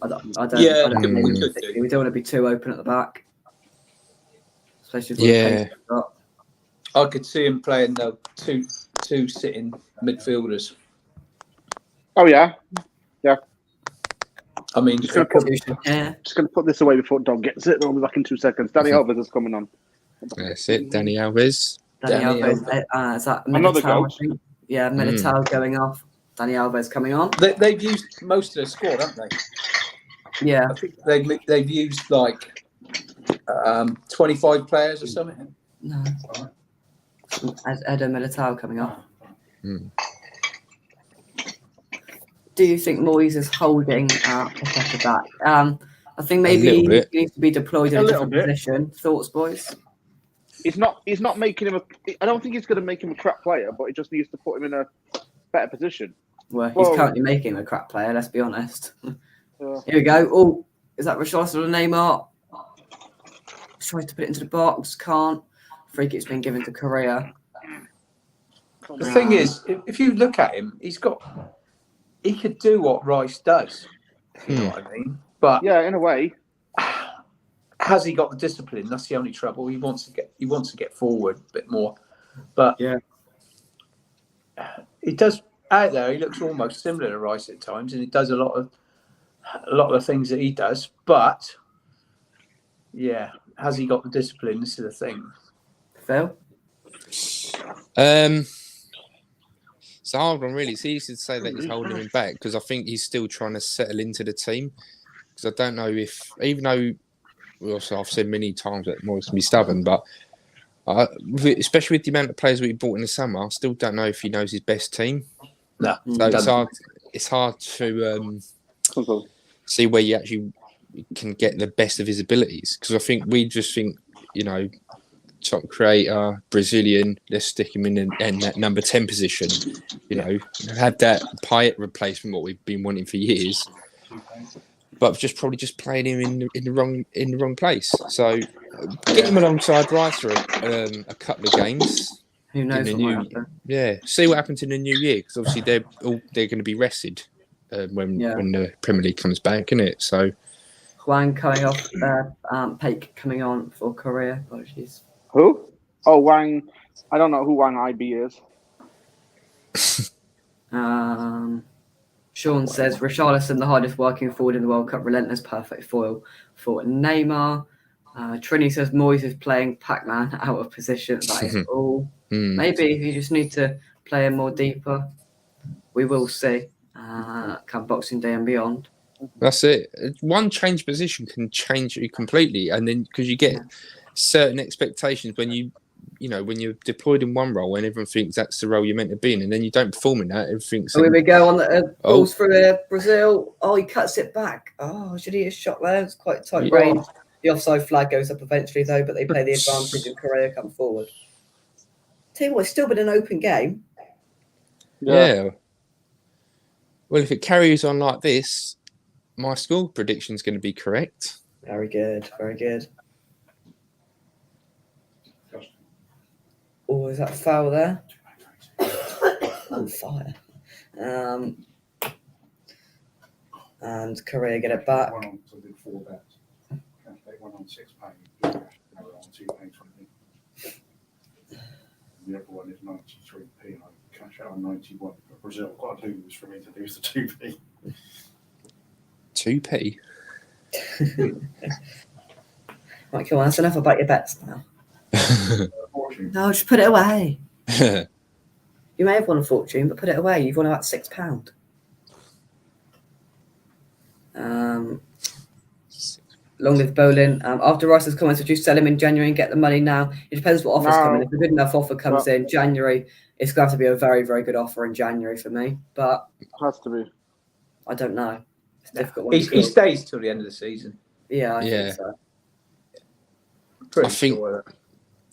I don't think we don't want to be too open at the back. Especially I could see him playing the two sitting midfielders. Oh yeah. I mean, just going to put this away before Dom gets it. I'll be back in 2 seconds. Danny Alves is coming on. That's it, Danny Alves. Danny Alves. Is that another Militao, goal? I think? Yeah, Militao going off. Danny Alves coming on. They've used most of their squad, haven't they? Yeah. I think they've used like 25 players or something. No. Edo Militao coming off. Do you think Moyes is holding Paqueta back? I think maybe he needs to be deployed in a different position. Thoughts, boys? He's not making him I don't think he's going to make him a crap player, but he just needs to put him in a better position. Well, he's currently making him a crap player, let's be honest. Here we go. Oh, is that Richarlison or Neymar? Tries to put it into the box, can't. Free kick's been given to Korea. The thing is, if you look at him, he could do what Rice does. You know what I mean? But yeah, in a way. Has he got the discipline? That's the only trouble. He wants to get forward a bit more. But he does out there. He looks almost similar to Rice at times, and he does a lot of the things that he does. But has he got the discipline? This is the thing. Phil? It's a hard one, really. It's easy to say that he's holding him back because I think he's still trying to settle into the team. Because I don't know if, even though, I've said many times that Moyes can be stubborn, but especially with the amount of players we bought in the summer, I still don't know if he knows his best team. No, so it's hard to see where you actually can get the best of his abilities. Because I think we just think, top creator, Brazilian, let's stick him in that number 10 position. Had that Payet replacement, what we've been wanting for years. But probably just playing him in the wrong place. So get him alongside Rice for a couple of games. Who knows in what the might new, happen? yeah, see what happens in the new year, because obviously they're going to be rested when the Premier League comes back, isn't it? So Huang coming off, Peik coming on for Korea. Apologies. Who? Oh, Wang. I don't know who Wang IB is. Sean says Richarlison, the hardest working forward in the World Cup, relentless, perfect foil for Neymar. Trini says Moyes is playing Pac-Man out of position. That is all. Maybe you just need to play him more deeper. We will see. Come Boxing Day and beyond. that's it. One change position can change you completely, and then because you get certain expectations when when you're deployed in one role and everyone thinks that's the role you're meant to be in, and then you don't perform in that, everything's So here we go on the balls through here. Brazil. Oh, he cuts it back. Oh, should he have shot there? It's quite tight range. The offside flag goes up eventually, though, but they play the advantage and Korea come forward. Tell you what, it's still been an open game. Yeah. Well, if it carries on like this, my score prediction is going to be correct. Very good, very good. Oh, is that a foul there? On fire. And Korea get it back. One on, so I did 4 bets. One on £6, another on £2.20. The other one is 93p, and I cash out on 91. But Brazil quite a lose for me to lose the 2p. 2p? Right, come on, that's enough about your bets now. No, just put it away. You may have won a fortune, but put it away. You've won about £6. Long live bowling. After Rice's comments, would you sell him in January and get the money now? It depends what offers come in. If a good enough offer comes in January, it's going to have to be a very, very good offer in January for me. But it has to be. I don't know. It's difficult. He stays till the end of the season. Yeah, I think so.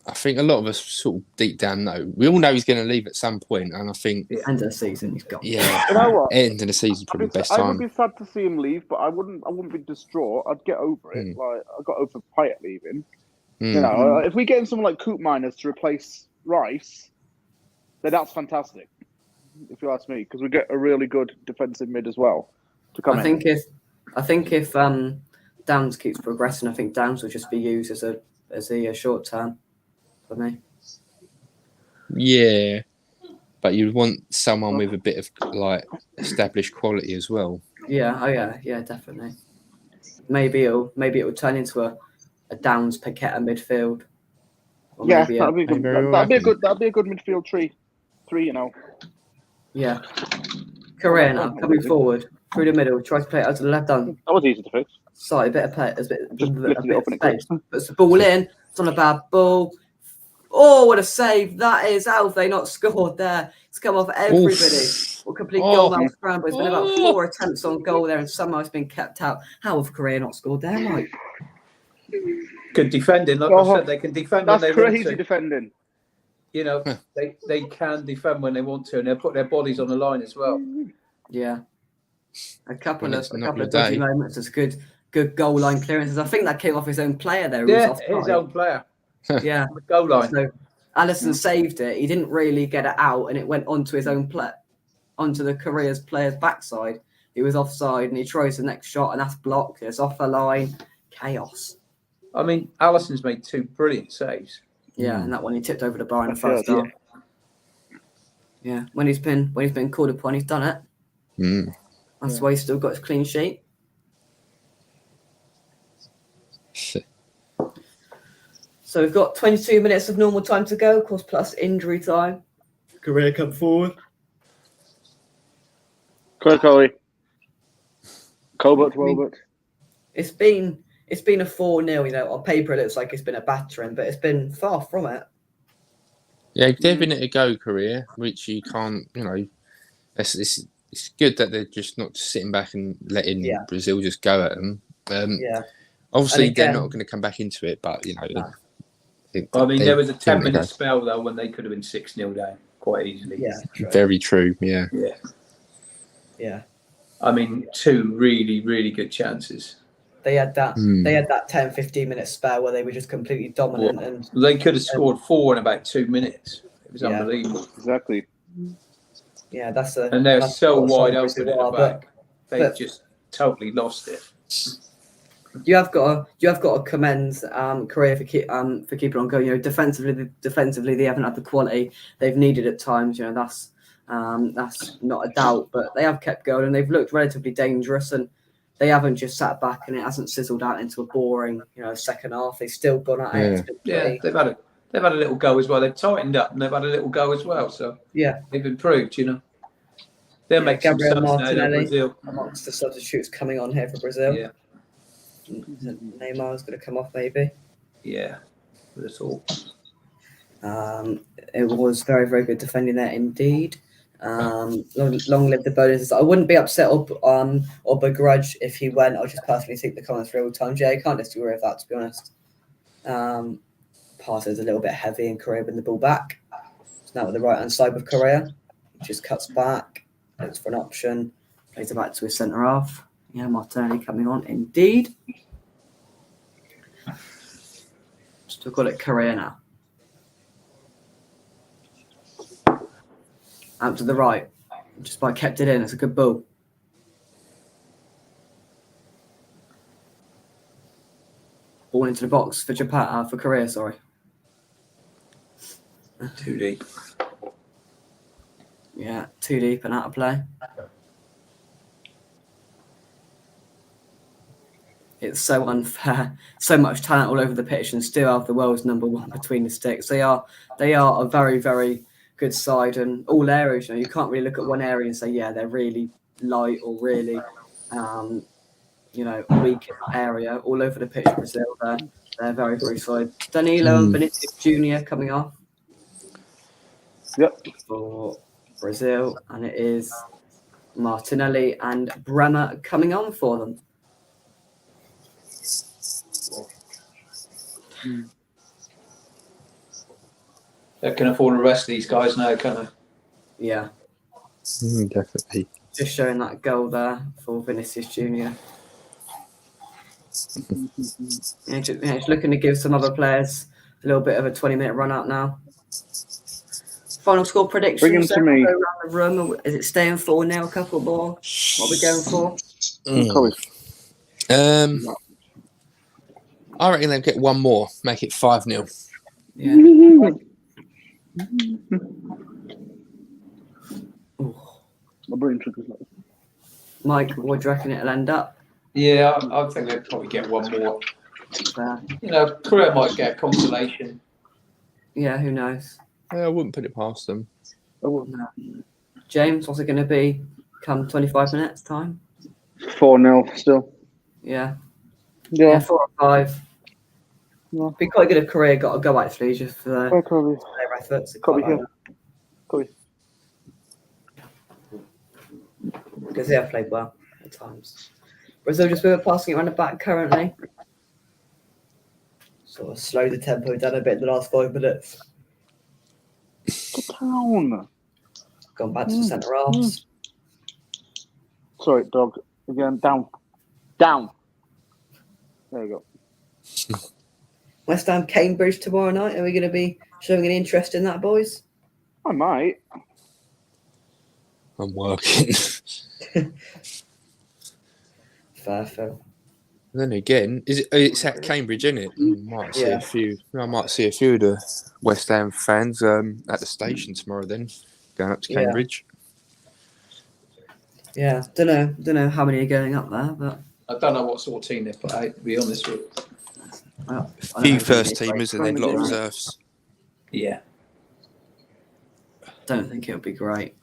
I think a lot of us sort of deep down know. We all know he's going to leave at some point, and I think the end of the season he's gone. Yeah, you know what? End of the season is probably the best time. I would be sad to see him leave, but I wouldn't be distraught. I'd get over it. Like I got over Payet leaving. You know, if we get in someone like Coop Miners to replace Rice, then that's fantastic. If you ask me, because we get a really good defensive mid as well to come in. I think if Downs keeps progressing, I think Downs will just be used as a short term for me. Yeah, but you want someone with a bit of like established quality as well. Yeah, yeah, definitely. Maybe it'll turn into a Downs Paqueta midfield. Yeah, that'd be good. That'd be a good midfield tree. You know. Yeah. Korea now coming forward through the middle, tries to play it out to the left hand. That was easy to fix. Side, a bit of play, a bit of space. Puts the ball in. It's on a bad ball. Oh, what a save! That is how have they not scored there? It's come off everybody. Or complete goal scramble. It's been about 4 attempts on goal there, and somehow it's been kept out. How have Korea not scored there, Mike? Good defending, like I said, they can defend when they want to. That's crazy defending. You know, they can defend when they want to, and they'll put their bodies on the line as well. Yeah, a couple of dodgy moments. It's good goal line clearances. I think that came off his own player there. His own player. Yeah, the goal line. So Alisson saved it. He didn't really get it out, and it went onto his own onto the Korea's player's backside. He was offside, and he tries the next shot, and that's blocked. It's off the line. Chaos. I mean, Alisson's made 2 brilliant saves. Yeah, and that one he tipped over the bar in the first half. Yeah, when he's been called upon, he's done it. That's why he's still got his clean sheet. So we've got 22 minutes of normal time to go, of course, plus injury time. Korea come forward. Colbert. It's been a 4-0, you know. On paper, it looks like it's been a battering, but it's been far from it. Yeah, giving it a go, Korea, which you can't, you know, it's good that they're just not sitting back and letting Brazil just go at them. Obviously, they're not going to come back into it, but, you know. No. I mean, there was a 10-minute spell, though, when they could have been 6-0 down quite easily. Yeah. Very true, yeah. Yeah. I mean, 2 really, really good chances. They had that 10, 15-minute spell where they were just completely dominant, and they could have scored 4 in about 2 minutes. It was Yeah. unbelievable. Exactly. yeah, that's And they're that's so what wide Brazil open at the are, back. They but- just totally lost it. you have got to commend Korea for keeping on going. You know, defensively they haven't had the quality they've needed at times. You know, that's not a doubt, but they have kept going and they've looked relatively dangerous, and they haven't just sat back and it hasn't sizzled out into a boring, second half. They've still gone at it. It's been pretty- They've had a little go as well. They've tightened up and they've had a little go as well. So yeah. they've improved. They'll make some Gabriel subs now, Martinelli Brazil. amongst the substitutes coming on here for Brazil. Yeah, Neymar's going to come off maybe. yeah. That's all. It was very, very good defending there indeed. Long live the bonuses. I wouldn't be upset or begrudge if he went. I just personally think the comments real time. Jay, I can't disagree with that, to be honest. Passes a little bit heavy and Korea with the ball back. It's now at the right hand side with Korea. He just cuts back, looks for an option, plays it back to his centre half. Yeah, Martinelli coming on indeed. Still got it Korea now. Out to the right. Just by kept it in. It's a good ball. Ball into the box for Japan, for Korea, sorry. Too deep. Yeah, too deep and out of play. It's so unfair. So much talent all over the pitch and still have the world's number one between the sticks. They are a very, very good side in all areas. You can't really look at one area and say, yeah, they're really light or really, weak area. All over the pitch, Brazil, they're very, very solid. Danilo and Vinicius Jr. coming off. Yep. For Brazil, and it is Martinelli and Bremer coming on for them. They can afford to rest these guys now, can't they? Yeah. Definitely. Just showing that goal there for Vinicius Jr. Just looking to give some other players a little bit of a 20-minute run out now. Final score predictions. Bring him to me. Go around the room. Is it staying 4-0? A couple more. What are we going for? I reckon they'll get one more, make it 5-0. Yeah. Mike, what do you reckon it'll end up? Yeah, I think they'll probably get one more. Korea might get consolation. Yeah, who knows? I wouldn't put it past them. No. James, what's it going to be come 25 minutes time? 4-0 still. Yeah. Yeah. 4 or 5. Yeah. Be quite good if Korea got a go actually, just for their efforts. Because they have played well at times. Brazil just passing it around the back currently. Sort of slow the tempo down a bit in the last 5 minutes. Get down. Gone back to the centre halves. Sorry, dog. Again, down. Down. There you go. West Ham Cambridge tomorrow night. Are we going to be showing any interest in that, boys? I might. I'm working. Fair, Phil. Then again, it's at Cambridge, isn't it? I might see a few of the West Ham fans at the station tomorrow. Then going up to Cambridge. Yeah, don't know how many are going up there, but I don't know what sort of team they put out, to be honest with you. well, A few first teamers and then a lot of reserves. Yeah. Don't think it'll be great.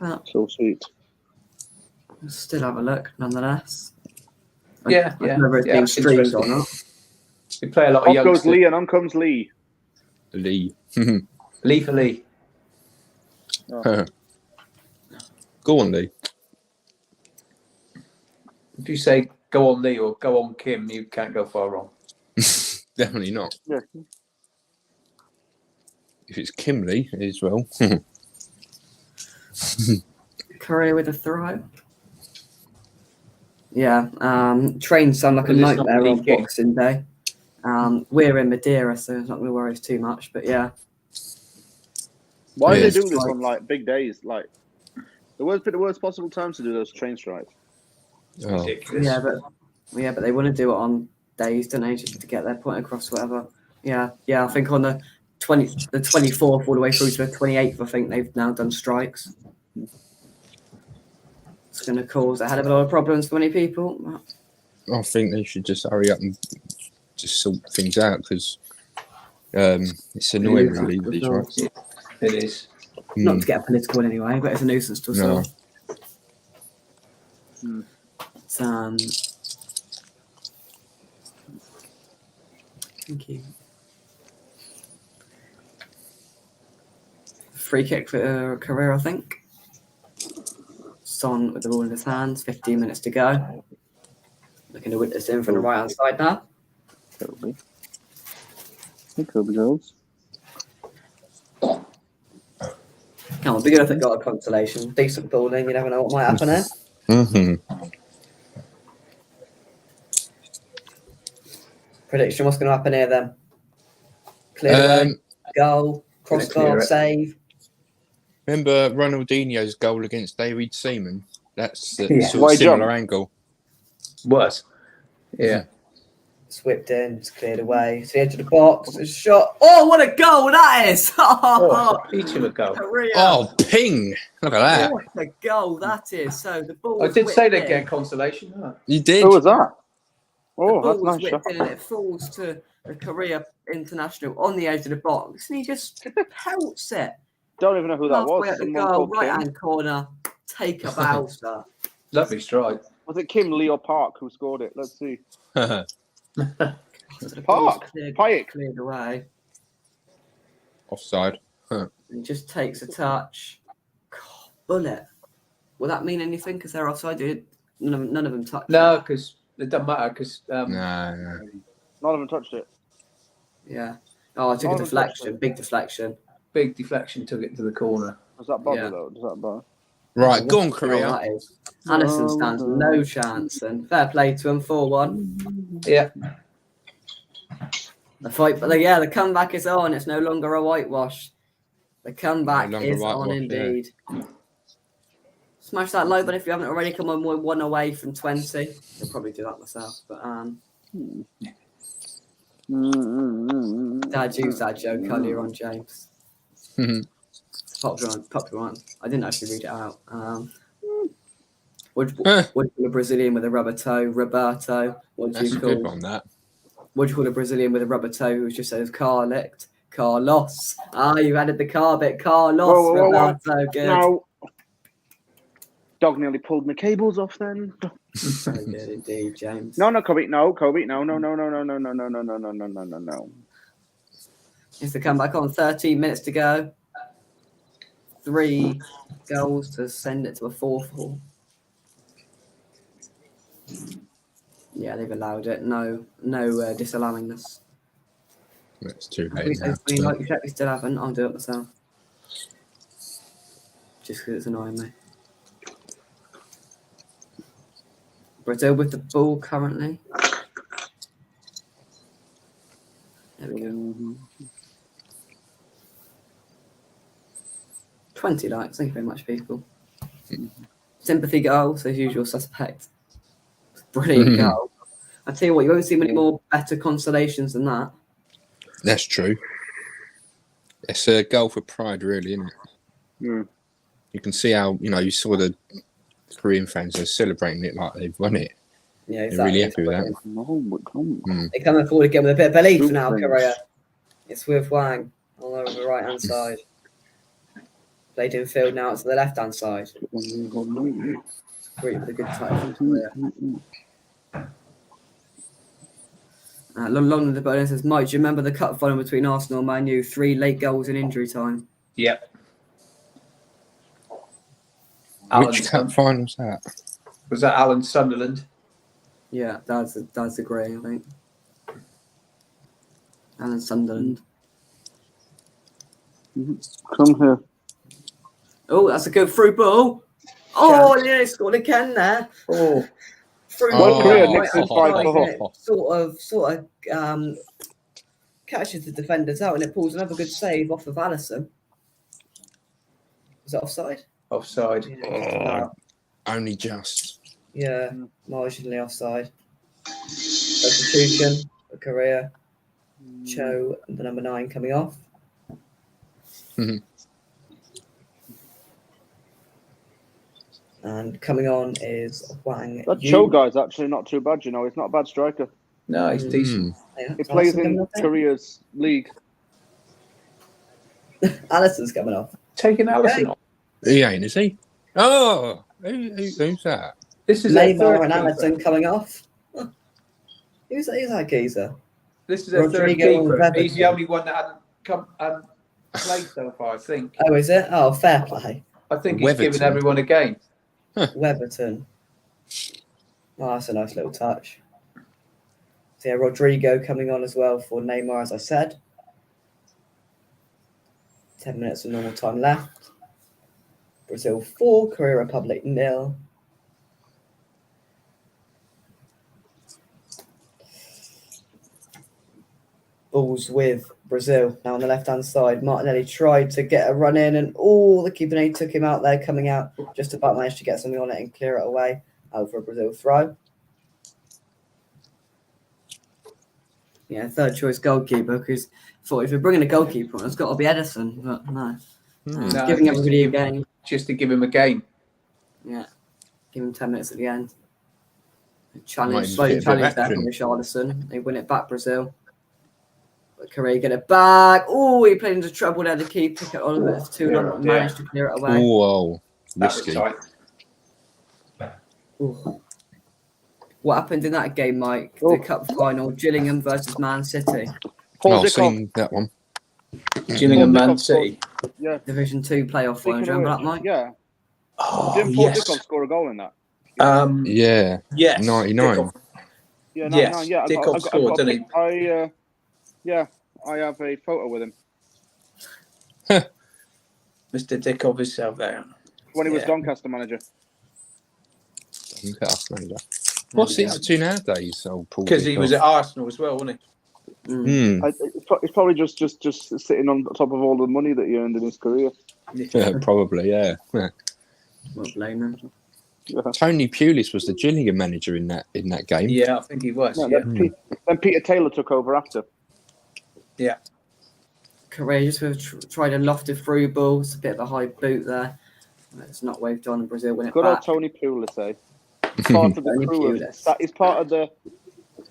But So sweet. we'll still have a look nonetheless. Yeah, I don't know whether it's being streamed or not. We play a lot of Off goes youngsters. Lee and on comes Lee. Lee. Lee for Lee. Go on, Lee. If you say go on Lee or go on Kim, you can't go far wrong. Definitely not. Yeah. If it's Kim Lee as well. Korea with a throw. Yeah, trains sound like a Well, it's not nightmare on leaking. Boxing Day. We're in Madeira, so it's not going to worry us too much. But yeah, Why do Yeah. they do this on like big days? Like the worst possible times to do those train strikes. Oh. Ridiculous. yeah, but they want to do it on days, don't they, just to get their point across, whatever. Yeah. I think on the 24th all the way through to the 28th, I think they've now done strikes. It's going to cause a hell of a lot of problems for many people. I think they should just hurry up and just sort things out because it's annoying, really. These strikes. It is. Not to get political in any way, but it's a nuisance to us No. all. It's, thank you. Free kick for Career, I think. Son with the ball in his hands, 15 minutes to go. Looking to witness in from the right hand side now. Kobe. Hey, Kobe girls. Come on, be good if they got a consolation. Decent bowling, you never know what might happen there. Mm-hmm. Prediction, what's going to happen here then? Clear away, goal, crossbar, save. Remember Ronaldinho's goal against David Seaman? That's a Yeah. sort Wide of similar jump. angle. Was. Yeah. It's whipped in, it's cleared away. To the edge of the box, it's shot. Oh, what a goal that is! Oh, it's a peach of a goal. Career. Oh, ping! Look at that. What a goal that is. So the ball. I did say whipped they'd in. get consolation. Huh? You did. Who was that? The Oh, ball that's was nice shot. whipped in and it falls to the Korea International on the edge of the box, and he just pelts it. Don't even know who that Halfway was. up the Someone goal, called right Kim. hand corner. Take a Bowser. Lovely strike. Was it Kim Leo Park who scored it? Let's see. So the ball's Park. cleared, Payek. cleared away. Offside. And he just takes a touch. God, bullet. Will that mean anything? Because they're offside. None of them touched No, it. because it doesn't matter. Because No. None of them touched it. Yeah. Oh, I took Oh, a deflection. Big deflection. big deflection took it to the corner. Was that Bobby Yeah. though? Was that Bobby? Right, go on, Oh, Korea. that is. Allison stands no chance. And fair play to him, 4-1. Yeah. The fight, but the comeback is on. It's no longer a whitewash. The comeback No longer is on whitewash, indeed. Smash that like button if you haven't already. Come on, we're 1 away from 20. I'll probably do that myself, but Dad used that joke earlier on, James. Popular one. I didn't actually read it out. What do you call a Brazilian with a rubber toe? Roberto. What do That's you a good call? one, that. What do you call a Brazilian with a rubber toe who just says car licked? Carlos. You added the car bit. Carlos. Whoa. Roberto. Good. No. Dog nearly pulled my cables off then. So good indeed, James. No, Kobe. No. It's the comeback on. 13 minutes to go. 3 goals to send it to a 4-4. Yeah, they've allowed it. No disallowing this. That's too We late now. we still haven't. I'll do it myself. Just because it's annoying me. Brazil with the ball currently. There we go. 20 likes. Thank you very much, people. Sympathy goals, as usual, suspect. Brilliant goal. I tell you what, you won't see many more better consolations than that. That's true. It's a goal for pride, really, isn't it? Yeah. You can see how, you saw the Korean fans are celebrating it like they've won it. Yeah, They're really happy with that. They're coming forward again with a bit of belief now, Korea. It's with Wang all over the right-hand side. Played in field now, it's the left-hand side. Great with a good touch from Korea. Long the bonus says, Mike, do you remember the cup final between Arsenal and Man U? 3 late goals in injury time. Yep. Which cup final's that? Was that Alan Sunderland? Yeah, that's agree, I think. Alan Sunderland. Come here. Oh, that's a good through ball. Oh, yeah, he scored again there. Oh, through North Korea right next hand is 5-4. side, sort of catches the defenders out, and it pulls another good save off of Allison. Was that offside? Offside. Yeah, Only just. yeah, marginally offside. Substitution for Korea. Cho, the number 9, coming off. Mhm. And coming on is Wang That Yu. Cho guy's actually not too bad, you know. He's not a bad striker. No, he's decent. Yeah, He is plays Allison coming in off then? Korea's league. Allison's coming off. Taking Allison off. He ain't, is he? Oh, who's that? This is their Neymar third and keeper. Allison coming off. Huh. Who's that geezer? This is their third Rodrigo and keeper. Bevan. He's the only one that hadn't played so far, I think. Oh, is it? Oh, fair play. I think he's given Weatherton. everyone a game. Weatherton. Oh, that's a nice little touch. So yeah, Rodrigo coming on as well for Neymar, as I said. 10 minutes of normal time left. Brazil 4, Korea Republic 0. Balls with Brazil now on the left-hand side. Martinelli tried to get a run in, and the keeper took him out there, coming out just about managed to get something on it and clear it away. Out for a Brazil throw. Yeah, third choice goalkeeper, because thought if you're bringing a goalkeeper on, it's got to be Edison, but no. No, Giving just everybody to a game. Just to give him a game. Yeah, give him 10 minutes at the end. Might Challenge, just slow get a bit of challenge there action. from Richarlison. They win it back, Brazil. But Korea get it back. Oh, he played into trouble there. The key pick it on a bit for too long, but managed to clear it away. Whoa, That was risky. tight. Ooh. What happened in that game, Mike? Oh. The cup final, Gillingham versus Man City. Paul Oh, I've Dickov. seen that one. Gillingham, Paul Man Dickov City. Yeah. Division 2 playoff final. Do you remember that, Mike? Yeah. Oh, Didn't Paul yes. Dickov score a goal in that? Yeah, Yes. 99. Dickov. Yeah, Yes, 99. Yeah, Dickov scored, didn't he? I have a photo with him Mr. Dickov is out there. when he was Yeah. Doncaster manager. Look at us, manager. What's he up to nowadays, old Paul? Because he was at Arsenal as well, wasn't Hmm. It's probably just sitting on top of all the money that he earned in his career. he? Probably, yeah. Won't blame him. Yeah. Tony Pulis was the Gillingham manager in that game. Yeah, I think he was. No, Yeah. then Peter Taylor took over after. Yeah. Korea just tried a lofted through ball. It's a bit of a high boot there. It's not waved on, and Brazil win it Good old back. Tony Pulis, eh? Part of the Tony crew. Pulis. He's part of the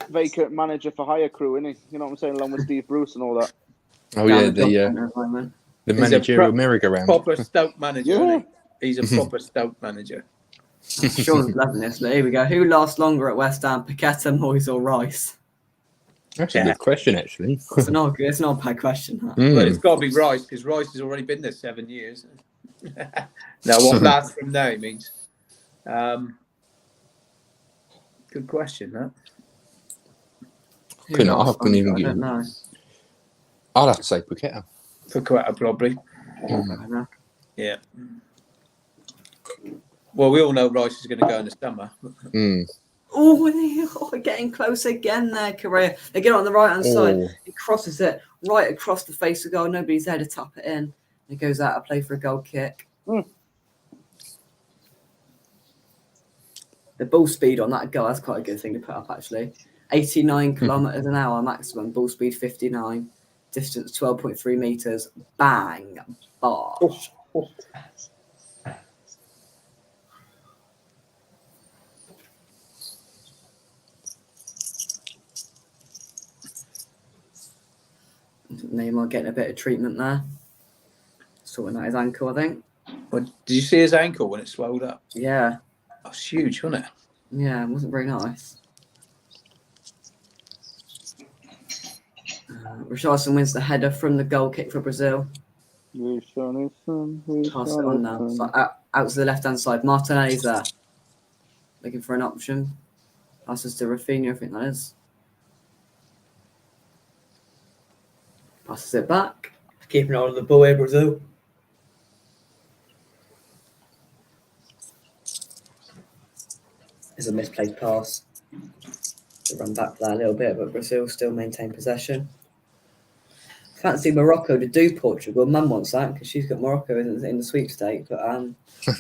vacant manager for hire crew, isn't he? You know what I'm saying? Along with Steve Bruce and all that. Oh, Down yeah, the the moment. He's a managerial merry-go-round. Proper Stoke manager, Yeah. isn't he? He's a proper Stoke manager. Sean's loving this. But here we go. Who lasts longer at West Ham, Paqueta, Moyes, or Rice? That's a good question, actually. It's not a bad question. That. But it's got to be Rice, because Rice has already been there 7 years. Now, what lasts from now means. Good question, that. Who Couldn't- I lasts couldn't even longer? I give don't know. I'd have to say Paqueta. For Quetta, probably. I don't know. Yeah. Well, we all know Rice is going to go in the summer. Oh, they're getting close again there, Korea. They get on the right-hand side. Oh. He crosses it right across the face of goal. Nobody's there to tap it in. It goes out of play for a goal kick. The ball speed on that goal, that's quite a good thing to put up, actually. 89 kilometres an hour maximum. Ball speed 59. Distance 12.3 metres. Bang. Bosh. Neymar getting a bit of treatment there. Sorting out his ankle, I think. But did you see his ankle when it swelled up? Yeah. That's huge, wasn't it? Yeah, it wasn't very nice. Richarlison wins the header from the goal kick for Brazil. Pass it on now. So out to the left-hand side. Martinelli's there. Looking for an option. Passes to Rafinha, I think that is. Passes it back. Keeping hold of the ball here, Brazil. There's a misplaced pass. To run back for that a little bit, but Brazil still maintain possession. Fancy Morocco to do Portugal. Mum wants that because she's got Morocco in the sweepstake. But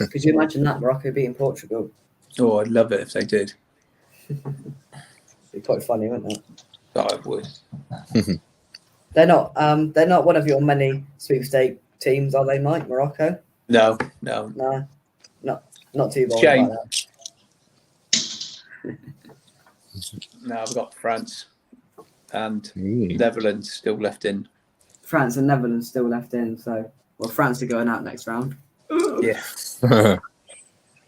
could you imagine that, Morocco beating Portugal? Oh, I'd love it if they did. It'd be quite funny, wouldn't it? I would. They're not one of your many sweepstake teams, are they, Mike? Morocco? No. No, not too bold Shame. about that. No, I've got France and Netherlands still left in. France and Netherlands still left in, so France are going out next round. Yeah.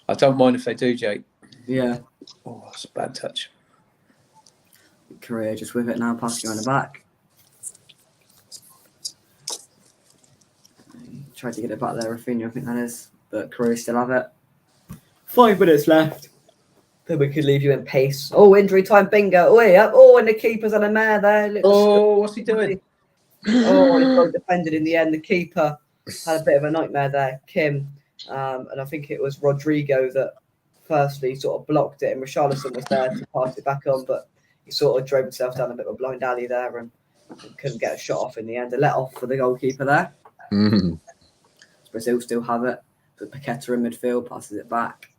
I don't mind if they do, Jake. Yeah. Oh, that's a bad touch. Korea just with it now, passing on the back. Tried to get it back there, Rafinha, I think that is, but Korea still have it. 5 minutes left. Then we could leave you in pace. Oh, injury time bingo. Oh, yeah. Oh, and the keeper's on a mare there. Oh, what's he doing? Oh, he's got defended in the end. The keeper had a bit of a nightmare there, Kim. And I think it was Rodrigo that firstly sort of blocked it, and Richarlison was there to pass it back on, but he sort of drove himself down a bit of a blind alley there and couldn't get a shot off in the end. A let off for the goalkeeper there. Brazil still have it. But Paqueta in midfield passes it back.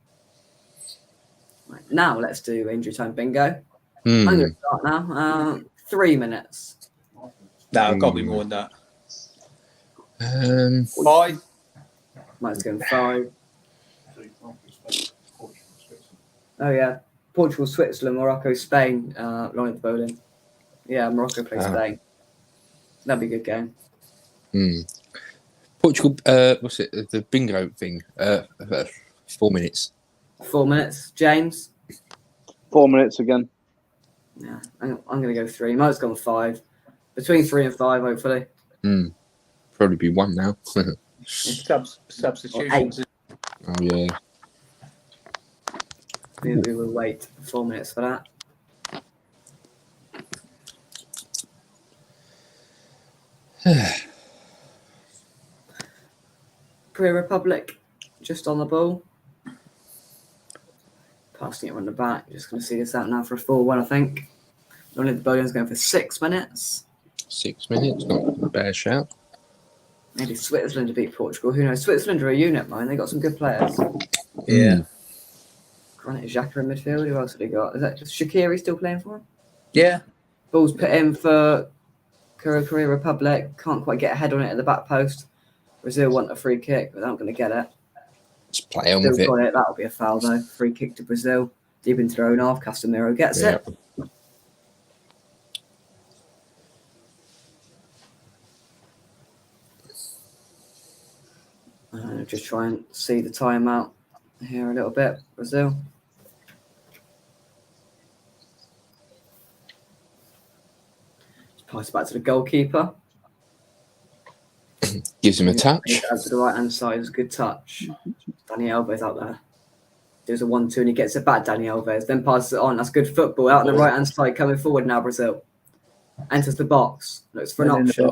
Right, now let's do injury time bingo. I'm going to start now. 3 minutes. No, it got to be more than that. 5. Mike's going 5. Oh, yeah. Portugal, Switzerland, Morocco, Spain, Lawrence Bowling. Yeah, Morocco plays Spain. That'd be a good game. Portugal, what's it? The bingo thing. 4 minutes. 4 minutes. James? 4 minutes again. Yeah, I'm going to go 3. Mike's gone 5. Between 3 and 5, hopefully. Probably be 1 now. Substitutions. Oh, yeah. We will wait 4 minutes for that. Korea Republic, just on the ball. Passing it on the back. Just going to see this out now for a 4-1, I think. Only the Bowling's going for 6 minutes. 6 minutes, not a bad shout. Maybe Switzerland to beat Portugal. Who knows? Switzerland are a unit, man. They got some good players. Yeah. Granit Xhaka in midfield. Who else have they got? Is that Shaqiri still playing for him? Yeah. Ball's put in for Korea Republic. Can't quite get a head on it at the back post. Brazil want a free kick, but they're not going to get it. Just play on with it. That'll be a foul, though. Free kick to Brazil. Deep into their own half. Casemiro gets it. Just try and see the timeout here a little bit. Brazil. Just pass it back to the goalkeeper. Gives him a touch. Out to the right hand side is a good touch. Dani Alves out there. There's a 1-2 and he gets it back, Dani Alves. Then passes it on. That's good football. Out on the right hand side, coming forward now, Brazil. Enters the box. Looks for an option.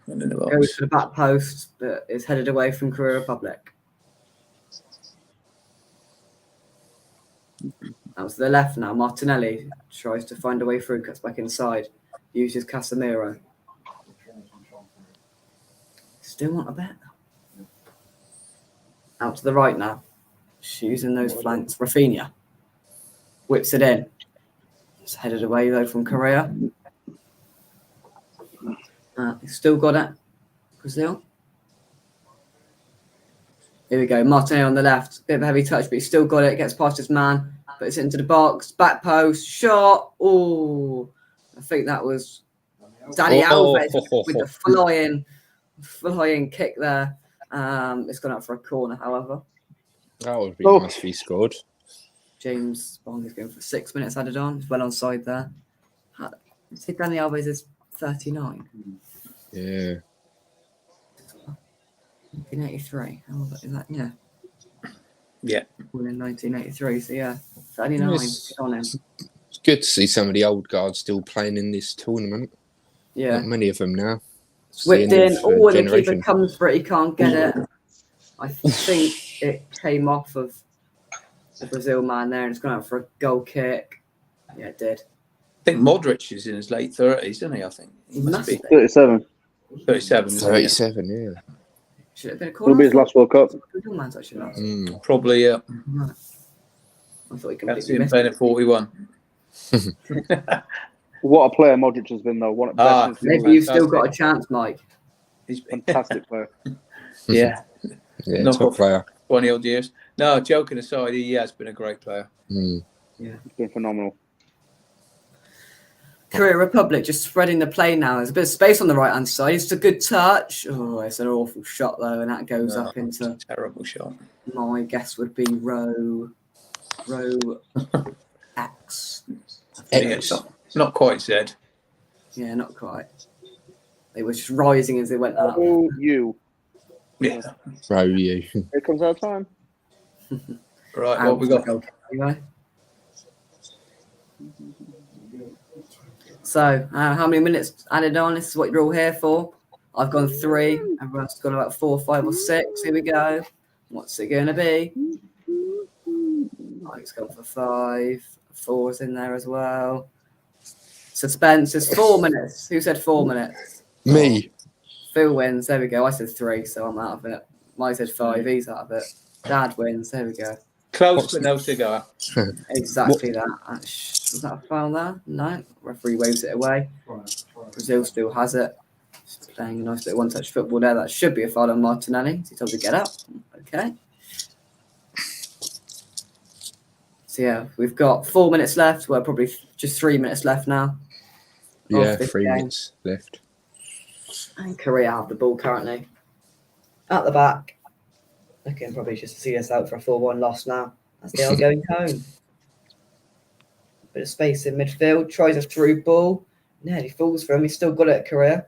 Goes to the back post, but is headed away from Korea Republic. Out to the left now. Martinelli tries to find a way through, cuts back inside. Uses Casemiro. Still want a bet. Out to the right now. She's using those flanks. Rafinha whips it in. It's headed away though from Korea. He's still got it. Brazil. Here we go. Martinelli on the left. Bit of a heavy touch, but he's still got it. Gets past his man. But it's into the box. Back post. Shot. Oh, I think that was Dani Alves with the flying kick there. It's gone out for a corner, however. That would be nice if he scored. James Bond is going for 6 minutes added on. He's well onside there. I think Dani Alves is 39. Yeah. 1983. How old is that? Yeah. Yeah. Born in 1983. So yeah, 39. It's On him. It's good to see some of the old guards still playing in this tournament. Yeah. Not many of them now. Whipped in. Oh, and the keeper comes for it. He can't get it. I think it came off of the Brazil man there, and it's gone out for a goal kick. Yeah, it did. I think Modric is in his late 30s, isn't he? I think He must be. 37. 37. isn't he? 37, yeah. Should it have been a corner? It'll be his last World Cup. Brazil man's actually last. Probably. Right. I thought he Can't see completely him missed playing it. at 41. What a player Modric has been, though. One of the best. Maybe you've still got a chance, Mike. He's Fantastic player. yeah, Yeah, Knock top off. player. 20 odd years. No, joking aside, he has been a great player. He's been phenomenal. Korea Republic just spreading the play now. There's a bit of space on the right hand side. It's a good touch. Oh, it's an awful shot though, and that goes up into Terrible shot. my guess would be row X. Yeah, it's not quite Z. Yeah, not quite. They were just rising as they went up. Oh, you. Yeah. Bro, you. Here comes our time. Right, Out what we for got? the goal kick anyway. So, how many minutes added on? This is what you're all here for. I've gone 3. Everyone's gone about 4, 5, or 6. Here we go. What's it going to be? Mike's gone for 5. 4's in there as well. Suspense is 4 minutes. Who said 4 minutes? Me. Phil wins. There we go. I said 3, so I'm out of it. Mike said 5. He's out of it. Dad wins. There we go. Close but no cigar. Exactly that. Was that a foul there? No. Referee waves it away. Brazil still has it. Just playing a nice little one-touch football there. That should be a foul on Martinelli. He told to get up. Okay. So yeah, we've got 4 minutes left. Well, probably just 3 minutes left now. Yeah, this 3 game. minutes left. And Korea have the ball currently. At the back. Looking probably just to see us out for a 4-1 loss now. As they are going home. Bit of space in midfield. Tries a through ball. Nearly falls for him. He's still got it at Korea.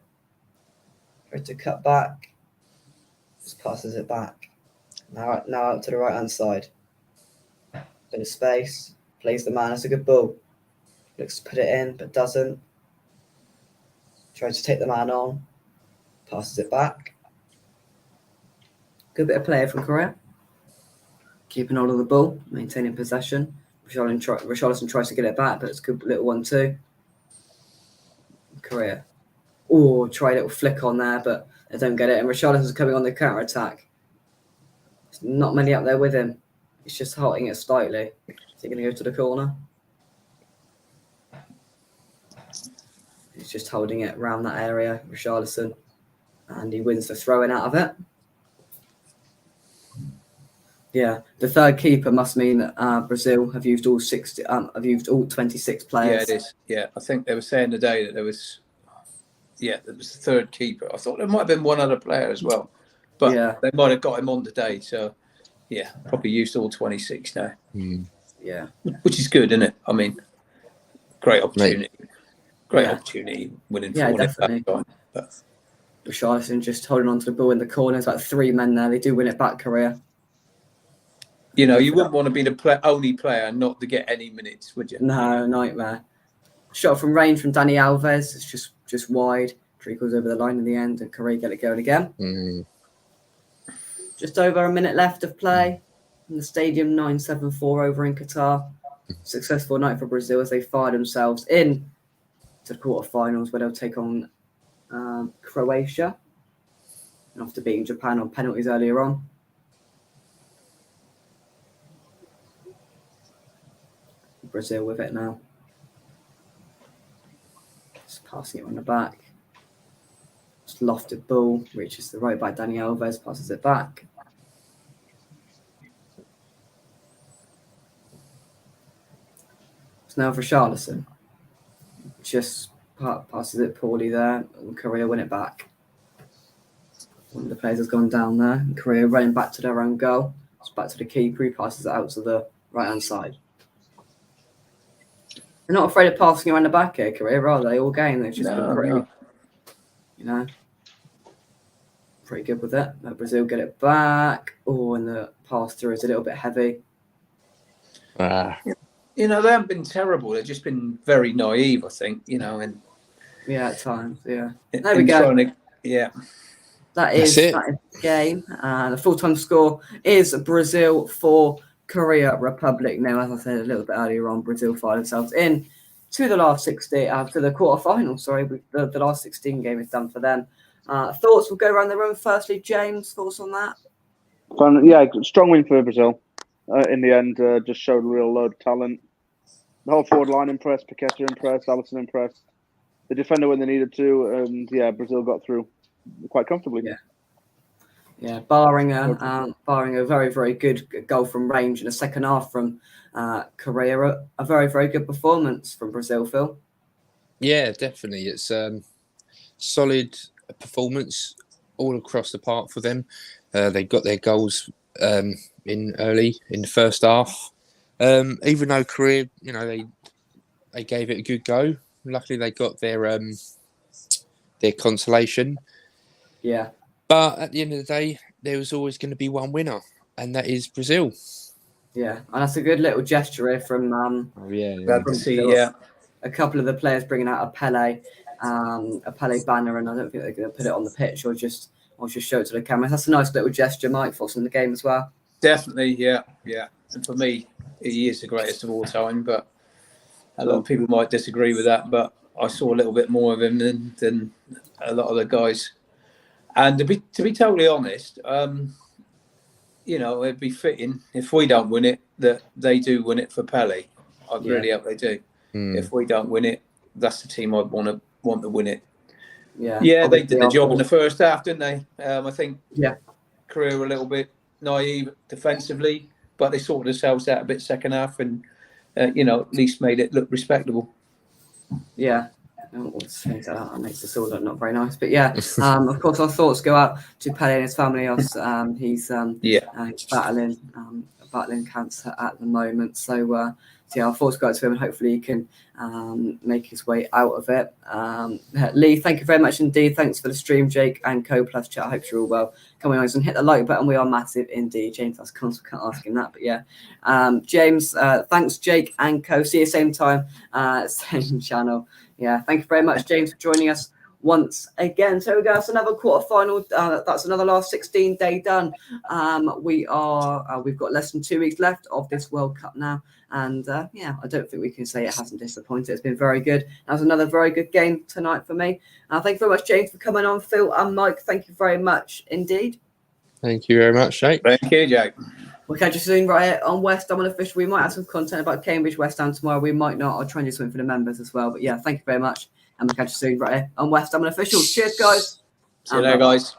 Tries to cut back. Just passes it back. Now out to the right hand side. Bit of space. Plays the man. That's a good ball. Looks to put it in, but doesn't. Tries to take the man on. Passes it back. Good bit of play from Korea. Keeping hold of the ball, maintaining possession. Richarlison tries to get it back, but it's a good little one too. Korea. Oh, try a little flick on there, but they don't get it. And Richarlison's coming on the counter attack. There's not many up there with him. He's just holding it slightly. Is he going to go to the corner? He's just holding it around that area, Richarlison. And he wins the throw-in out of it. Yeah, the third keeper must mean that Brazil have used all 60. Have used all 26 players. Yeah, it is. Yeah, I think they were saying today that there was. Yeah, there was the third keeper. I thought there might have been one other player as well, but they might have got him on today. So, yeah, probably used all 26 now. Yeah, which is good, isn't it? I mean, great opportunity. Great opportunity winning. Yeah, definitely. But Richarlison just holding on to the ball in the corner. There's about 3 men there. They do win it back, Korea. You know, you wouldn't want to be the only player not to get any minutes, would you? No, nightmare. Shot from range from Dani Alves. It's just wide. Trickles over the line in the end, and Korea get it going again. Just over a minute left of play in the stadium 974 over in Qatar. Successful night for Brazil as they fire themselves in to the quarterfinals where they'll take on Croatia after beating Japan on penalties earlier on. Brazil with it now. Just passing it on the back. Just lofted ball. Reaches the right back. Dani Alves passes it back. It's now for Richarlison. Just passes it poorly there. And Korea win it back. One of the players has gone down there. And Korea running back to their own goal. It's back to the keeper. He passes it out to the right-hand side. They're not afraid of passing around the back here, Korea, are they? All game. They've just been pretty, pretty good with it. Now Brazil get it back. Oh, and the pass through is a little bit heavy. You know, they haven't been terrible. They've just been very naive, I think, and at times, there we go. That is the game. The full-time score is Brazil 4, Korea Republic now, as I said a little bit earlier on, Brazil find themselves in to the last 16, to the quarterfinal. Sorry, the last 16 game is done for them. Thoughts? We'll go around the room. Firstly, James, thoughts on that? Yeah, strong win for Brazil. In the end, just showed a real load of talent. The whole forward line impressed. Paqueta impressed. Alisson impressed. The defender when they needed to, and yeah, Brazil got through quite comfortably. Yeah, barring a very, very good goal from range in the second half from Korea, a very, very good performance from Brazil, Phil. Yeah, definitely. It's solid performance all across the park for them. They got their goals in early in the first half. Even though Korea, they gave it a good go. Luckily, they got their consolation. Yeah. But at the end of the day, there was always going to be one winner, and that is Brazil. Yeah, and that's a good little gesture here from Glad to see, a couple of the players bringing out a Pele banner, and I don't think they're going to put it on the pitch or just show it to the camera. That's a nice little gesture, Mike, for us in the game as well. Definitely, yeah. And for me, he is the greatest of all time, but a lot of people might disagree with that, but I saw a little bit more of him than a lot of the guys. And to be totally honest, it'd be fitting if we don't win it that they do win it for Pele. I really hope they do. If we don't win it, that's the team I'd want to win it. Yeah, they did the job in the first half, didn't they? I think Korea were a little bit naive defensively, but they sorted themselves out a bit second half, and at least made it look respectable. Yeah. Things like that makes us all look not very nice, but of course our thoughts go out to Pele and his family. He's battling cancer at the moment, so our thoughts go out to him, and hopefully he can make his way out of it. Lee, thank you very much indeed. Thanks for the stream, Jake and Co Plus chat. I hope you're all well. Come on, guys, and hit the like button. We are massive indeed, James. That's constant, can't ask him that, but James, thanks, Jake and Co. See you same time, same channel. Yeah, thank you very much, James, for joining us once again. So we go. That's another quarterfinal. That's another last 16 day done. We've got less than 2 weeks left of this World Cup now, and I don't think we can say it hasn't disappointed. It's been very good. That was another very good game tonight for me. Thank you very much, James, for coming on. Phil and Mike, thank you very much indeed. Thank you very much, Jake. Thank you, Jake. We'll catch you soon right here on West Ham Unofficial. We might have some content about Cambridge West Ham tomorrow. We might not. I'll try and do something for the members as well. But thank you very much. And we'll catch you soon right here on West Ham Unofficial. Cheers, guys. See you later, guys.